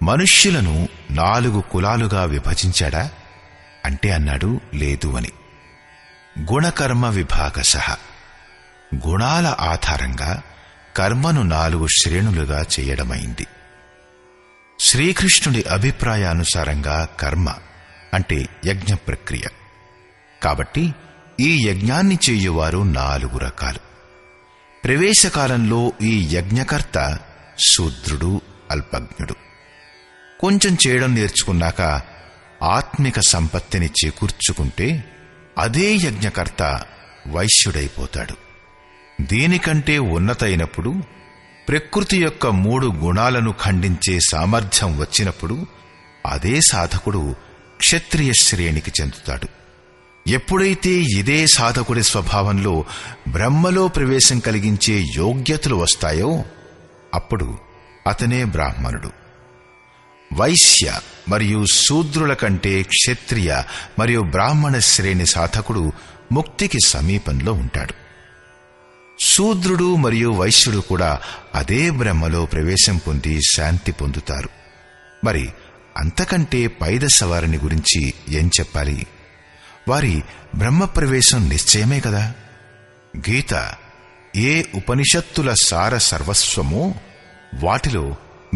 మనుష్యులను 4 కులాలుగా విభజించాడా అంటే అన్నాడు, లేదు అని. గుణకర్మ విభాగశః, గుణాల ఆధారంగా కర్మను 4 శ్రేణులుగా చేయడమైంది. శ్రీకృష్ణుడి అభిప్రాయానుసారంగా కర్మ అంటే యజ్ఞ ప్రక్రియ. కాబట్టి ఈ యజ్ఞాన్ని చేయువారు 4 రకాలు. ప్రవేశకాలంలో ఈ యజ్ఞకర్త శూద్రుడు, అల్పజ్ఞుడు. కొంచెం చేయడం నేర్చుకున్నాక ఆత్మిక సంపత్తిని చేకూర్చుకుంటే అదే యజ్ఞకర్త వైశ్యుడైపోతాడు. దీనికంటే ఉన్నతైనప్పుడు, ప్రకృతి యొక్క 3 గుణాలను ఖండించే సామర్థ్యం వచ్చినప్పుడు అదే సాధకుడు క్షత్రియ శ్రేణికి చెందుతాడు. ఎప్పుడైతే ఇదే సాధకుడి స్వభావంలో బ్రహ్మలో ప్రవేశం కలిగించే యోగ్యతలు వస్తాయో అప్పుడు అతనే బ్రాహ్మణుడు. వైశ్య మరియు శూద్రుల కంటే క్షత్రియ మరియు బ్రాహ్మణ శ్రేణి సాధకుడు ముక్తికి సమీపంలో ఉంటాడు. శూద్రుడు మరియు వైశ్యుడు కూడా అదే బ్రహ్మలో ప్రవేశం పొంది శాంతి పొందుతారు. మరి అంతకంటే పైదశ వారిని గురించి ఏం చెప్పాలి? వారి బ్రహ్మప్రవేశం నిశ్చయమే కదా. గీత ఏ ఉపనిషత్తుల సార సర్వస్వమో వాటిలో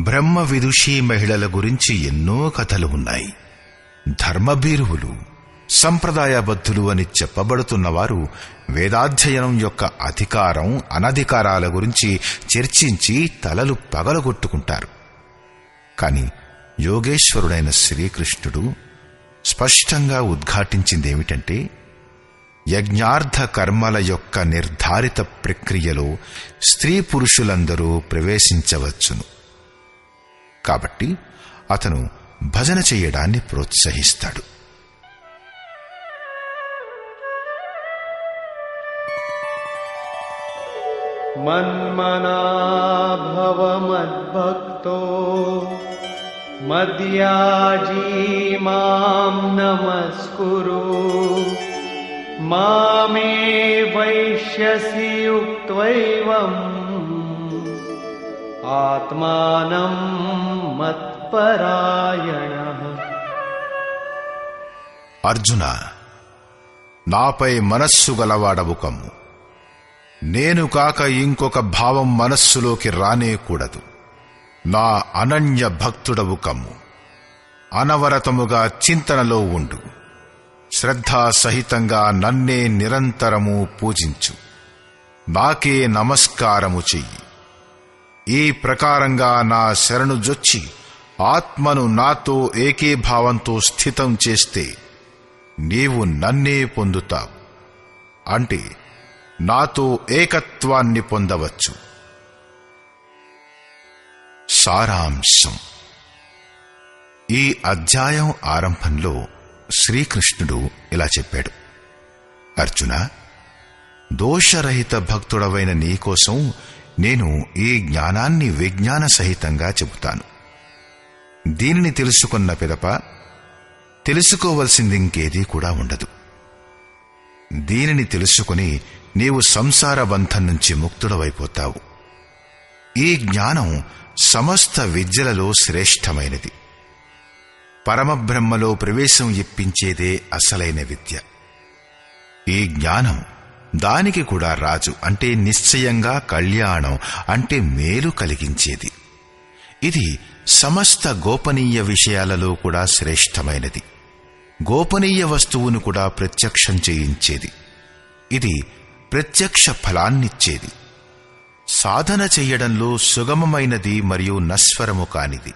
బ్రహ్మ విదుషీ మహిళల గురించి ఎన్నో కథలు ఉన్నాయి. ధర్మభీరువులు, సంప్రదాయబద్ధులు అని చెప్పబడుతున్నవారు వేదాధ్యయనం యొక్క అధికారం, అనధికారాల గురించి చర్చించి తలలు పగలగొట్టుకుంటారు. కాని యోగేశ్వరుడైన శ్రీకృష్ణుడు స్పష్టంగా ఉద్ఘాటించిందేమిటంటే, యజ్ఞార్థ కర్మల యొక్క నిర్ధారిత ప్రక్రియలో స్త్రీ పురుషులందరూ ప్రవేశించవచ్చును. కాబట్టి అతను భజన చెయ్యడాన్ని ప్రోత్సహిస్తాడు. మన్మనా భవ మద్భక్తో మద్యాజీ మాం నమస్కురు మామే వైష్యసి యుక్త్వైవం ఆత్మానం మత్పరాయణః. అర్జున, నాపై మనస్సు గలవాడవు కమ్ము. నేను కాక ఇంకొక భావం మనస్సులోకి రానేకూడదు. నా అనన్య భక్తుడవు కమ్ము. అనవరతముగా చింతనలో ఉండు. శ్రద్ధాసహితంగా నన్నే నిరంతరము పూజించు. నాకే నమస్కారము చెయ్యి. ఈ ప్రకారంగా నా శరణు జొచ్చి ఆత్మను నాతో ఏకీభావంతో స్థితం చేస్తే నీవు నన్నే పొందుతావు. అంటే నాతో ఏకత్వాన్ని పొందవచ్చు. సారాంశం: ఈ అధ్యాయం ఆరంభంలో శ్రీకృష్ణుడు ఇలా చెప్పాడు: అర్జున, దోషరహిత భక్తుడవైన నీకోసం నేను ఈ జ్ఞానాన్ని విజ్ఞాన సహితంగా చెబుతాను. దీనిని తెలుసుకున్న పిదప తెలుసుకోవలసింది ఇంకేదీ కూడా ఉండదు. దీనిని తెలుసుకుని నీవు సంసార బంధం నుంచి ముక్తుడవైపోతావు. ఈ జ్ఞానం సమస్త విద్యలలో శ్రేష్టమైనది. పరమబ్రహ్మలో ప్రవేశం ఇప్పించేదే అసలైన విద్య. ఈ జ్ఞానం దానికి కూడా రాజు, అంటే నిశ్చయంగా కళ్యాణం, అంటే మేలు కలిగించేది. ఇది సమస్త గోపనీయ విషయాలలో కూడా శ్రేష్టమైనది. గోపనీయ వస్తువును కూడా ప్రత్యక్షం చేయించేది. ఇది ప్రత్యక్ష ఫలాన్నిచ్చేది. సాధన చెయ్యడంలో సుగమమైనది మరియు నశ్వరము కానిది.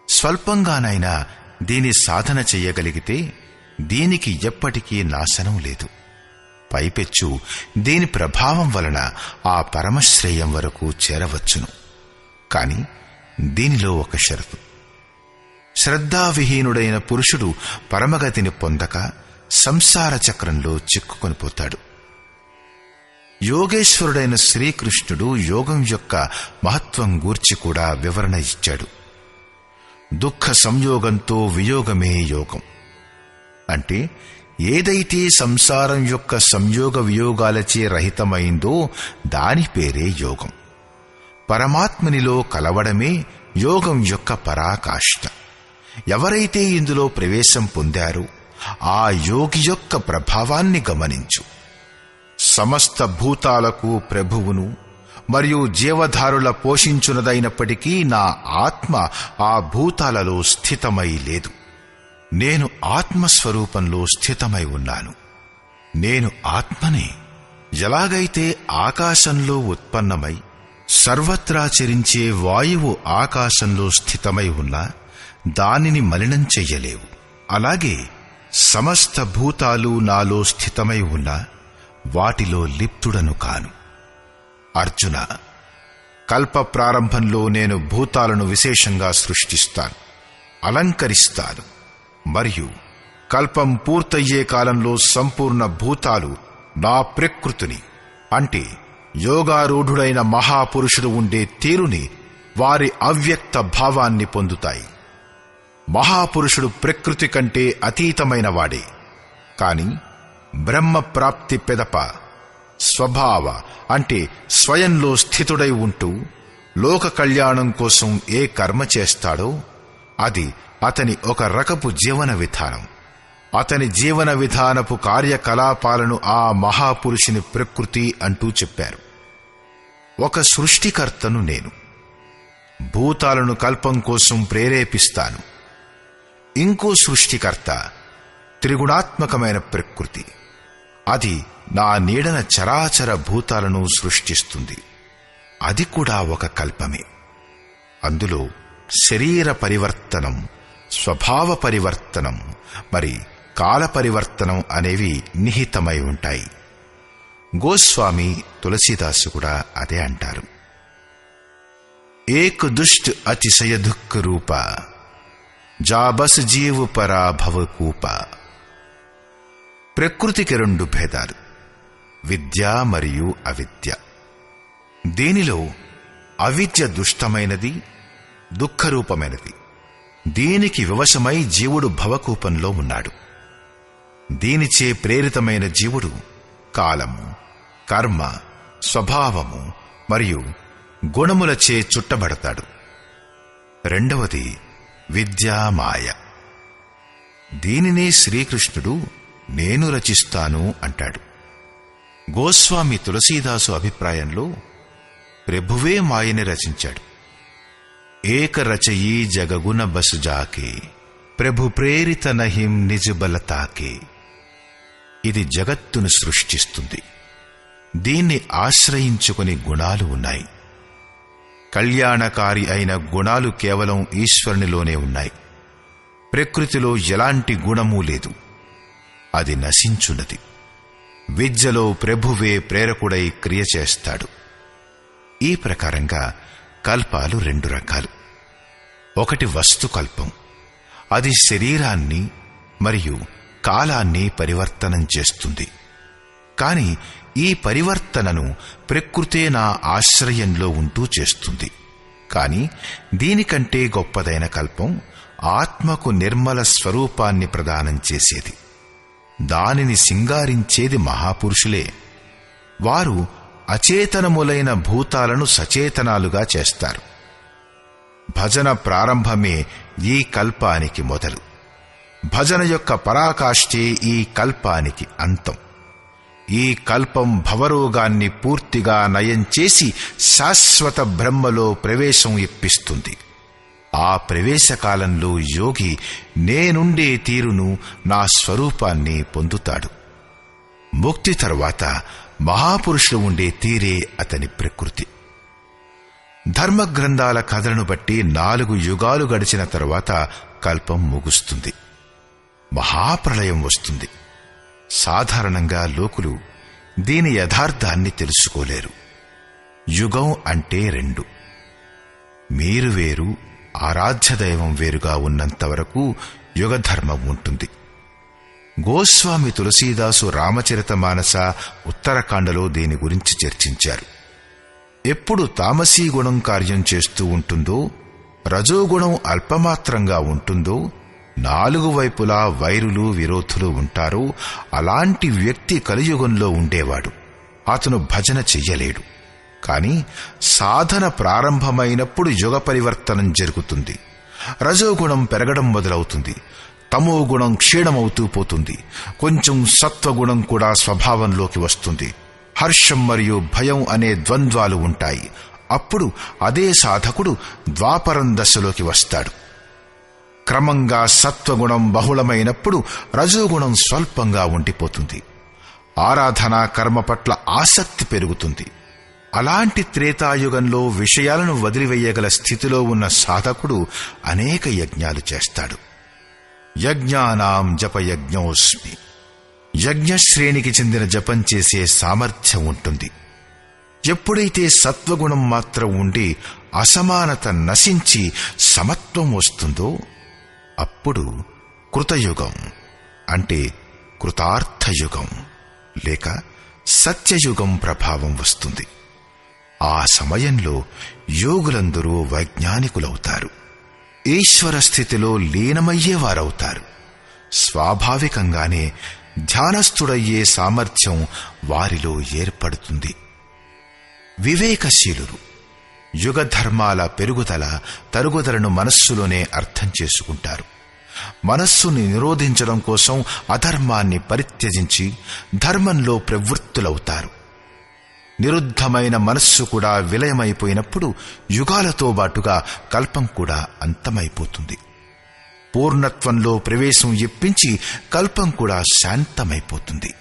స్వల్పంగానైనా దీని సాధన చెయ్యగలిగితే దీనికి ఎప్పటికీ నాశనం లేదు. పైపెచ్చు దీని ప్రభావం వలన ఆ పరమశ్రేయం వరకు చేరవచ్చును. కాని దీనిలో ఒక షరతు: శ్రద్ధావిహీనుడైన పురుషుడు పరమగతిని పొందక సంసార చక్రంలో చిక్కుకొనిపోతాడు. యోగేశ్వరుడైన శ్రీకృష్ణుడు యోగం యొక్క మహత్వం గూర్చి కూడా వివరణ ఇచ్చాడు. దుఃఖ సంయోగంతో వియోగమే యోగం. అంటే ఏదైతే సంసారం యొక్క సంయోగ వియోగాలచే రహితమైందో దాని పేరే యోగం. పరమాత్మనిలో కలవడమే యోగం యొక్క పరాకాష్ఠ. ఎవరైతే ఇందులో ప్రవేశం పొందారో ఆ యోగి యొక్క ప్రభావాన్ని గమనించు. సమస్త భూతాలకు ప్రభువును మరియు జీవధారుల పోషించున్నదైనప్పటికీ నా ఆత్మ ఆ భూతాలలో స్థితమై లేదు. నేను ఆత్మస్వరూపంలో స్థితమై ఉన్నాను. నేను ఆత్మనే. ఎలాగైతే ఆకాశంలో ఉత్పన్నమై సర్వత్రా చరించే వాయువు ఆకాశంలో స్థితమై ఉన్నా దానిని మలినం చెయ్యలేవు, అలాగే సమస్త భూతాలు నాలో స్థితమై ఉన్నా వాటిలో లిప్తుడను కాను. అర్జున, కల్ప ప్రారంభంలో నేను భూతాలను విశేషంగా సృష్టిస్తాను, అలంకరిస్తాను. మరియు కల్పం పూర్తయ్యే కాలంలో సంపూర్ణ భూతాలు నా ప్రకృతిని, అంటే యోగారూఢుడైన మహాపురుషుడు ఉండే తీరుని, వారి అవ్యక్త భావాన్ని పొందుతాయి. మహాపురుషుడు ప్రకృతి కంటే అతీతమైన వాడే. కాని బ్రహ్మ ప్రాప్తి పెదప స్వభావ, అంటే స్వయంలో స్థితుడై ఉంటూ లోక కళ్యాణం కోసం ఏ కర్మ చేస్తాడో అది అతని ఒక రకపు జీవన విధానం. అతని జీవన విధానపు కార్యకలాపాలను ఆ మహాపురుషుని ప్రకృతి అంటూ చెప్పారు. ఒక సృష్టికర్తను నేను. భూతాలను కల్పం కోసం ప్రేరేపిస్తాను. ఇంకో సృష్టికర్త త్రిగుణాత్మకమైన ప్రకృతి. అది నా నీడన చరాచర భూతాలను సృష్టిస్తుంది. అది కూడా ఒక కల్పమే. అందులో శరీర పరివర్తనం, స్వభావ పరివర్తనం, మరి కాల పరివర్తనం అనేవి నిహితమై ఉంటాయి. గోస్వామి తులసీదాసు కూడా అదే అంటారు. ఏక్ దుష్ట్ అతిశయ దుఃఖ రూప, జాబస్ జీవు పరాభవ కూప. ప్రకృతికి రెండు భేదాలు, విద్య మరియు అవిద్య. దీనిలో అవిద్య దుష్టమైనది, దుఃఖరూపమైనది. దీనికి వివశమై జీవుడు భవకూపంలో ఉన్నాడు. దీనిచే ప్రేరితమైన జీవుడు కాలము, కర్మ, స్వభావము మరియు గుణములచే చుట్టబడతాడు. రెండవది విద్యామాయ. దీనినే శ్రీకృష్ణుడు నేను రచిస్తాను అంటాడు. గోస్వామి తులసీదాసు అభిప్రాయంలో ప్రభువే మాయని రచించాడు. ఏక రచయీ జగగుణ బస్ జాకే, ప్రభు ప్రేరిత నహిం నిజ బలతాకే. ఇది జగత్తును సృష్టిస్తుంది. దీన్ని ఆశ్రయించుకుని గుణాలు ఉన్నాయి. కళ్యాణకారి అయిన గుణాలు కేవలం ఈశ్వరునిలోనే ఉన్నాయి. ప్రకృతిలో ఎలాంటి గుణమూ లేదు, అది నశించున్నది. విద్యలో ప్రభువే ప్రేరకుడై క్రియ చేస్తాడు. ఈ ప్రకారంగా కల్పాలు 2 రకాలు. ఒకటి వస్తుకల్పం, అది శరీరాన్ని మరియు కాలాన్ని పరివర్తనం చేస్తుంది. కాని ఈ పరివర్తనను ప్రకృతే నా ఆశ్రయంలో ఉంటూ చేస్తుంది. కాని దీనికంటే గొప్పదైన కల్పం ఆత్మకు నిర్మల స్వరూపాన్ని ప్రదానం చేసేది. దానిని సింగారించేది మహాపురుషులే. వారు అచేతనములైన భూతాలను సచేతనాలుగా చేస్తారు. భజన ప్రారంభమే ఈ కల్పానికి మొదలు. భజన యొక్క పరాకాష్ఠే ఈ కల్పానికి అంతం. ఈ కల్పం భవరోగాన్ని పూర్తిగా నయం చేసి శాశ్వత బ్రహ్మలో ప్రవేశం ఇప్పిస్తుంది. ఆ ప్రవేశకాలంలో యోగి నేనుండే తీరును, నా స్వరూపాన్ని పొందుతాడు. ముక్తి తరువాత మహాపురుషులు ఉండే తీరే అతని ప్రకృతి. ధర్మగ్రంథాల కథలను బట్టి 4 యుగాలు గడిచిన తరువాత కల్పం ముగుస్తుంది. మహాప్రళయం వస్తుంది. సాధారణంగా లోకులు దీని యథార్థాన్ని తెలుసుకోలేరు. యుగం అంటే 2. మీరు వేరు, ఆరాధ్య దైవం వేరుగా ఉన్నంతవరకు యుగధర్మం ఉంటుంది. గోస్వామి తులసీదాసు రామచరితమానస ఉత్తరకాండలో దీని గురించి చర్చించారు. ఎప్పుడు తామసీ గుణం కార్యం చేస్తూ ఉంటుందో, రజోగుణం అల్పమాత్రంగా ఉంటుందో, 4 వైపులా వైరులు విరోధులు ఉంటారో అలాంటి వ్యక్తి కలియుగంలో ఉండేవాడు. అతను భజన చెయ్యలేడు. కాని సాధన ప్రారంభమైనప్పుడు యుగ పరివర్తనం జరుగుతుంది. రజోగుణం పెరగడం మొదలవుతుంది. తమో గుణం క్షీణమవుతూ పోతుంది. కొంచెం సత్వగుణం కూడా స్వభావంలోకి వస్తుంది. హర్షం మరియు భయం అనే ద్వంద్వాలు ఉంటాయి. అప్పుడు అదే సాధకుడు ద్వాపరం దశలోకి వస్తాడు. క్రమంగా సత్వగుణం బహుళమైనప్పుడు రజోగుణం స్వల్పంగా ఉండిపోతుంది. ఆరాధనా కర్మ పట్ల ఆసక్తి పెరుగుతుంది. అలాంటి త్రేతాయుగంలో విషయాలను వదిలివేయగల స్థితిలో ఉన్న సాధకుడు అనేక యజ్ఞాలు చేస్తాడు. యజ్ఞానాం జపయజ్ఞోస్మి. యజ్ఞశ్రేణికి చెందిన జపం చేసే సామర్థ్యం ఉంటుంది. ఎప్పుడైతే సత్వగుణం మాత్రం ఉండి అసమానత నశించి సమత్వం వస్తుందో అప్పుడు కృతయుగం అంటే కృతార్థయుగం లేక సత్యయుగం ప్రభావం వస్తుంది. ఆ సమయంలో యోగులందరూ వైజ్ఞానికులవుతారు. ఈశ్వర స్థితిలో లీనమయ్యేవారవుతారు. స్వాభావికంగానే ధ్యానస్థుడయ్యే సామర్థ్యం వారిలో ఏర్పడుతుంది. వివేకశీలురు యుగధర్మాల పెరుగుదల తరుగుదలను మనస్సులోనే అర్థం చేసుకుంటారు. మనస్సుని నిరోధించడం కోసం అధర్మాన్ని పరిత్యజించి ధర్మంలో ప్రవృత్తులవుతారు. నిరుద్ధమైన మనస్సు కూడా విలయమైపోయినప్పుడు యుగాలతో బాటుగా కల్పం కూడా అంతమైపోతుంది. పూర్ణత్వంలో ప్రవేశం ఇప్పించి కల్పం కూడా శాంతమైపోతుంది.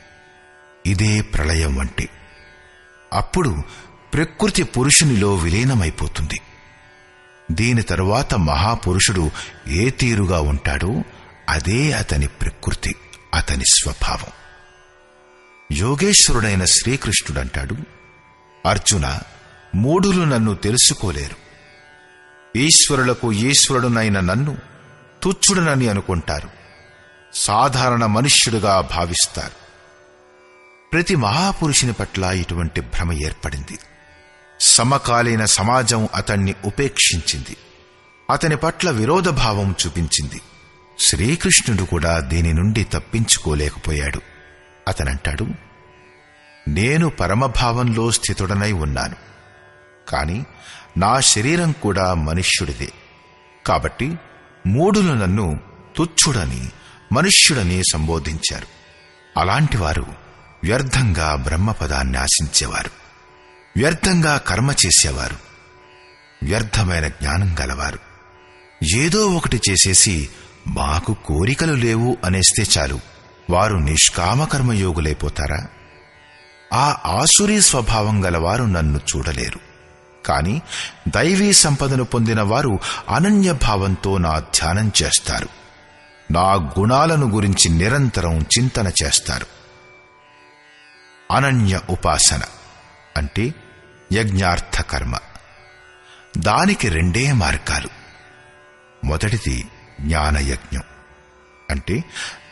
ఇదే ప్రళయం అంటే. అప్పుడు ప్రకృతి పురుషునిలో విలీనమైపోతుంది. దీని తరువాత మహాపురుషుడు ఏ తీరుగా ఉంటాడో అదే అతని ప్రకృతి, అతని స్వభావం. యోగేశ్వరుడైన శ్రీకృష్ణుడంటాడు, అర్జున, మూఢులు నన్ను తెలుసుకోలేరు. ఈశ్వరులకు ఈశ్వరుడునైన నన్ను తుచ్చుడనని అనుకుంటారు. సాధారణ మనుష్యుడుగా భావిస్తారు. ప్రతి మహాపురుషుని పట్ల ఇటువంటి భ్రమ ఏర్పడింది. సమకాలీన సమాజం అతన్ని ఉపేక్షించింది. అతని పట్ల విరోధభావం చూపించింది. శ్రీకృష్ణుడు కూడా దీని నుండి తప్పించుకోలేకపోయాడు. అతనంటాడు, నేను పరమభావంలో స్థితుడనై ఉన్నాను. కాని నా శరీరం కూడా మనుష్యుడిదే. కాబట్టి మూఢులు నన్ను తుచ్చుడని, మనుష్యుడని సంబోధించారు. అలాంటివారు వ్యర్థంగా బ్రహ్మపదాన్ని ఆశించేవారు, వ్యర్థంగా కర్మ చేసేవారు, వ్యర్థమైన జ్ఞానం గలవారు. ఏదో ఒకటి చేసేసి మాకు కోరికలు లేవు అనేస్తే చాలు, వారు నిష్కామకర్మయోగులైపోతారా? ఆ ఆసురీ స్వభావం గలవారు నన్ను చూడలేరు. కాని దైవీ సంపదను పొందిన వారు అనన్యభావంతో నా ధ్యానం చేస్తారు, నా గుణాలను గురించి నిరంతరం చింతన చేస్తారు. అనన్య ఉపాసన అంటే యజ్ఞార్థ కర్మ. దానికి రెండే మార్గాలు. మొదటిది జ్ఞానయజ్ఞం, అంటే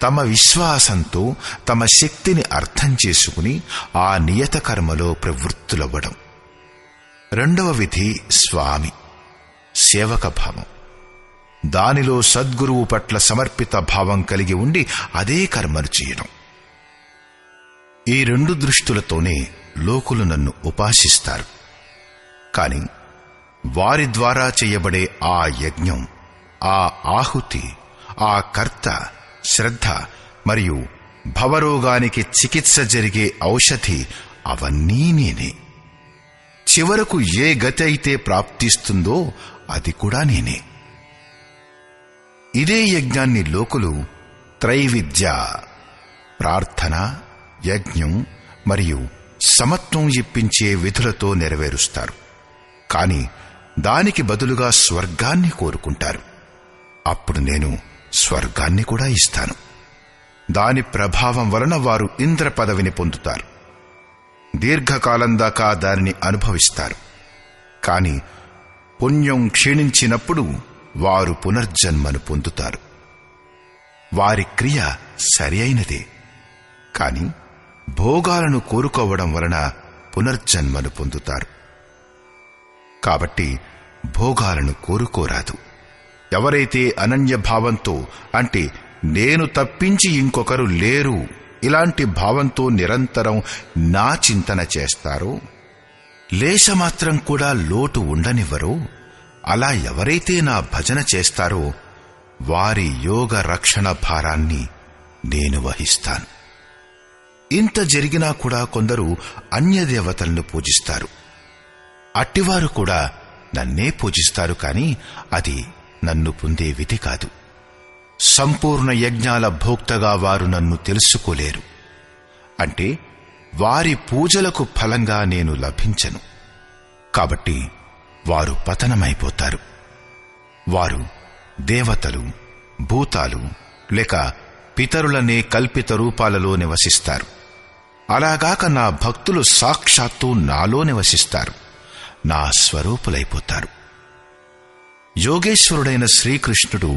తమ విశ్వాసంతో తమ శక్తిని అర్థం చేసుకుని ఆ నియత కర్మలో ప్రవృత్తులవ్వడం. రెండవ విధి స్వామి, సేవక భావం. దానిలో సద్గురువు పట్ల సమర్పిత భావం కలిగి ఉండి అదే కర్మను చేయడం. ఈ రెండు దృష్టులతోనే లోకులు నన్ను ఉపాసిస్తారు. కాని వారి ద్వారా చేయబడే ఆ యజ్ఞం, ఆ ఆహుతి, ఆ కర్త, శ్రద్ధ మరియు భవరోగానికి చికిత్స జరిగే ఔషధి అవన్నీ నేనే. చివరకు ఏ గతి అయితే ప్రాప్తిస్తుందో అది కూడా నేనే. ఇదే యజ్ఞాన్ని లోకులు త్రైవిద్య, ప్రార్థన, యజ్ఞం మరియు సమత్వం ఇప్పించే విధులతో నెరవేరుస్తారు. కాని దానికి బదులుగా స్వర్గాన్ని కోరుకుంటారు. అప్పుడు నేను స్వర్గాన్ని కూడా ఇస్తాను. దాని ప్రభావం వలన వారు ఇంద్ర పదవిని పొందుతారు. దీర్ఘకాలం దాకా దానిని అనుభవిస్తారు. కాని పుణ్యం క్షీణించినప్పుడు వారు పునర్జన్మను పొందుతారు. వారి క్రియ సరి అయినదే, కాని భోగాలను కోరుకోవడం వలన పునర్జన్మను పొందుతారు. కాబట్టి భోగాలను కోరుకోరాదు. ఎవరైతే అనన్యభావంతో, అంటే నేను తప్పించి ఇంకొకరు లేరు ఇలాంటి భావంతో నిరంతరం నా చింతన చేస్తారో, లేశమాత్రం కూడా లోటు ఉండనివ్వరో, అలా ఎవరైతే నా భజన చేస్తారో వారి యోగ రక్షణ భారాన్ని నేను వహిస్తాను. ఇంత జరిగినా కూడా కొందరు అన్యదేవతలను పూజిస్తారు. అట్టివారు కూడా నన్నే పూజిస్తారు, కాని అది నన్ను పొందే విధి కాదు. సంపూర్ణ యజ్ఞాల భోక్తగా వారు నన్ను తెలుసుకోలేరు. అంటే వారి పూజలకు ఫలంగా నేను లభించను. కాబట్టి వారు పతనమైపోతారు. వారు దేవతలు, భూతాలు లేక పితరులనే కల్పిత రూపాలలో నివసిస్తారు. అలాగాక నా భక్తులు సాక్షాత్తు నాలో నివసిస్తారు, నా స్వరూపులైపోతారు. యోగేశ్వరుడైన శ్రీకృష్ణుడు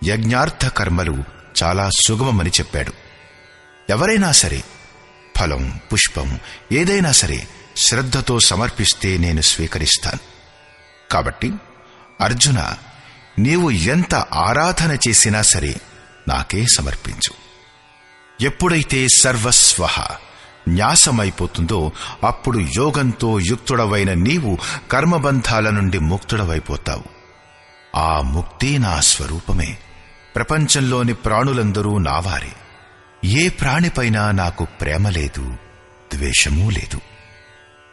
యజ్ఞార్థ కర్మలు చాలా సుగమమని చెప్పాడు. ఎవరైనా సరే ఫలం, పుష్పం ఏదైనా సరే శ్రద్ధతో సమర్పిస్తే నేను స్వీకరిస్తాను. కాబట్టి అర్జున, నీవు ఎంత ఆరాధన చేసినా సరే నాకే సమర్పించు. ఎప్పుడైతే సర్వస్వః న్యాసమైపోతుందో అప్పుడు యోగంతో యుక్తుడవైన నీవు కర్మబంధాల నుండి ముక్తుడవైపోతావు. ఆ ముక్తి నా స్వరూపమే. ప్రపంచంలోని ప్రాణులందరూ నావారే. ఏ ప్రాణిపైనా నాకు ప్రేమ లేదు, ద్వేషమూ లేదు.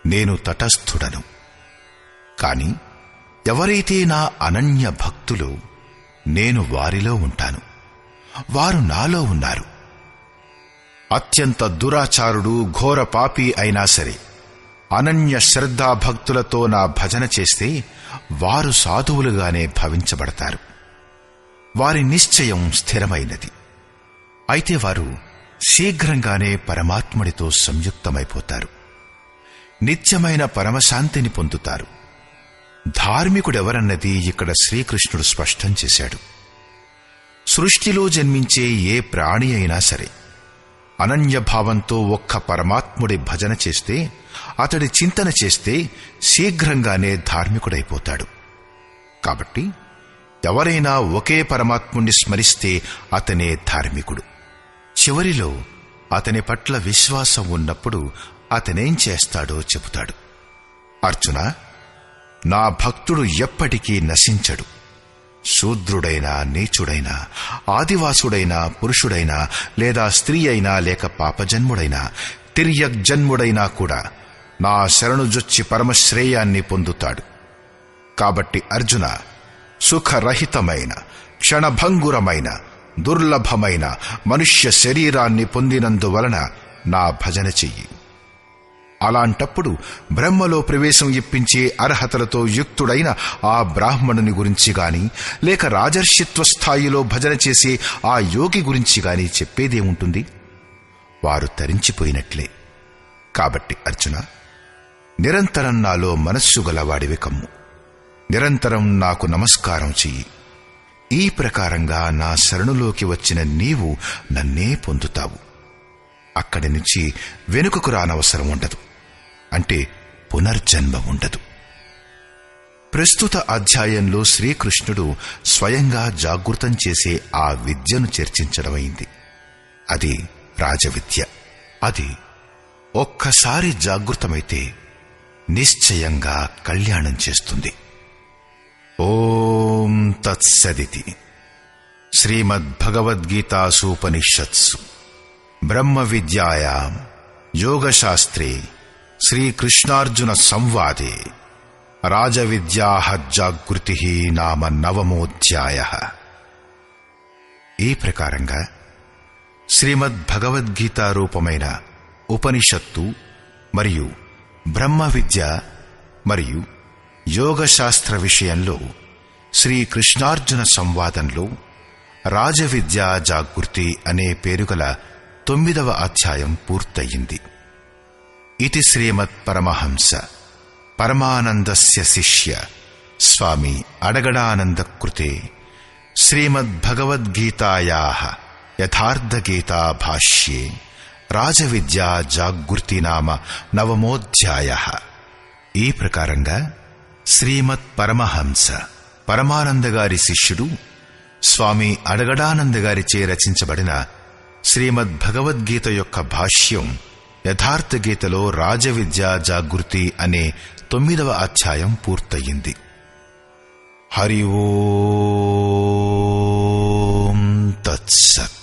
నేను తటస్థుడను. కాని ఎవరైతే నా అనన్య భక్తులో, నేను వారిలో ఉంటాను, వారు నాలో ఉన్నారు. అత్యంత దురాచారుడు, ఘోర పాపి అయినా సరే అనన్య శ్రద్ధాభక్తులతో నా భజన చేస్తే వారు సాధువులుగానే భావించబడతారు. వారి నిశ్చయం స్థిరమైనది. అయితే వారు శీఘ్రంగానే పరమాత్ముడితో సంయుక్తమైపోతారు. నిత్యమైన పరమశాంతిని పొందుతారు. ధార్మికుడెవరన్నది ఇక్కడ శ్రీకృష్ణుడు స్పష్టం చేశాడు. సృష్టిలో జన్మించే ఏ ప్రాణి అయినా సరే అనన్యభావంతో ఒక్క పరమాత్ముడి భజన చేస్తే, అతడి చింతన చేస్తే శీఘ్రంగానే ధార్మికుడైపోతాడు. కాబట్టి ఎవరైనా ఒకే పరమాత్ముణ్ణి స్మరిస్తే అతనే ధార్మికుడు. చివరిలో అతని పట్ల విశ్వాసం ఉన్నప్పుడు అతనేం చేస్తాడో చెబుతాడు. అర్జున, నా భక్తుడు ఎప్పటికీ నశించడు. శూద్రుడైనా, నీచుడైనా, ఆదివాసుడైనా, పురుషుడైనా లేదా స్త్రీ అయినా లేక పాపజన్ముడైనా, తిర్యగ్జన్ముడైనా కూడా నా శరణుజొచ్చి పరమశ్రేయాన్ని పొందుతాడు. కాబట్టి అర్జున, సుఖరహితమైన, క్షణభంగురమైన, దుర్లభమైన మనుష్య శరీరాన్ని పొందినందువలన నా భజన చెయ్యి. అలాంటప్పుడు బ్రహ్మలో ప్రవేశం ఇప్పించే అర్హతలతో యుక్తుడైన ఆ బ్రాహ్మణుని గురించి గాని, లేక రాజర్షిత్వ స్థాయిలో భజన చేసే ఆ యోగి గురించి గాని చెప్పేదేముంటుంది? వారు తరించిపోయినట్లే. కాబట్టి అర్జున, నిరంతరం నాలో మనస్సు గలవాడివి కమ్ము. నిరంతరం నాకు నమస్కారం చెయ్యి. ఈ ప్రకారంగా నా శరణులోకి వచ్చిన నీవు నన్నే పొందుతావు. అక్కడి నుంచి వెనుకకు రానవసరం ఉండదు. అంటే పునర్జన్మ ఉండదు. ప్రస్తుత అధ్యాయంలో శ్రీకృష్ణుడు స్వయంగా జాగృతం చేసే ఆ విద్యను చర్చించడమైంది. అది రాజవిద్య. అది ఒక్కసారి జాగృతమైతే నిశ్చయంగా కళ్యాణం చేస్తుంది. ఓం తత్సదితి. శ్రీమద్భగవద్గీతాసూపనిషత్సు బ్రహ్మ విద్యాయాం యోగశాస్త్రే శ్రీకృష్ణార్జున సంవాదే రాజవిద్యాః జాగృతి నామ 9వ. ఈ ప్రకారంగా శ్రీమద్భగవద్గీత రూపమైన ఉపనిషత్తు మరియు బ్రహ్మ విద్య మరియు యోగశాస్త్ర విషయంలో శ్రీకృష్ణార్జున సంవాదంలో రాజవిద్యా జాగృతి అనే పేరుగల 9వ అధ్యాయం పూర్తయింది. ఇది శ్రీమత్ పరమహంస పరమానందస్య శిష్య స్వామి అడగడానంద కృతే శ్రీమద్భగవద్గీతాయాః యథార్థగీతా భాష్యే రాజవిద్యా జాగృతి నామ 9వ. ఈ ప్రకారంగా శ్రీమత్ పరమహంస పరమానంద గారి శిష్యుడు స్వామి అడగడానంద గారిచే రచించబడిన శ్రీమద్భగవద్గీత యొక్క భాష్యం యథార్థగీతలో రాజవిద్యా జాగృతి అనే 9వ అధ్యాయం పూర్తయింది. హరి ఓం తత్సత్.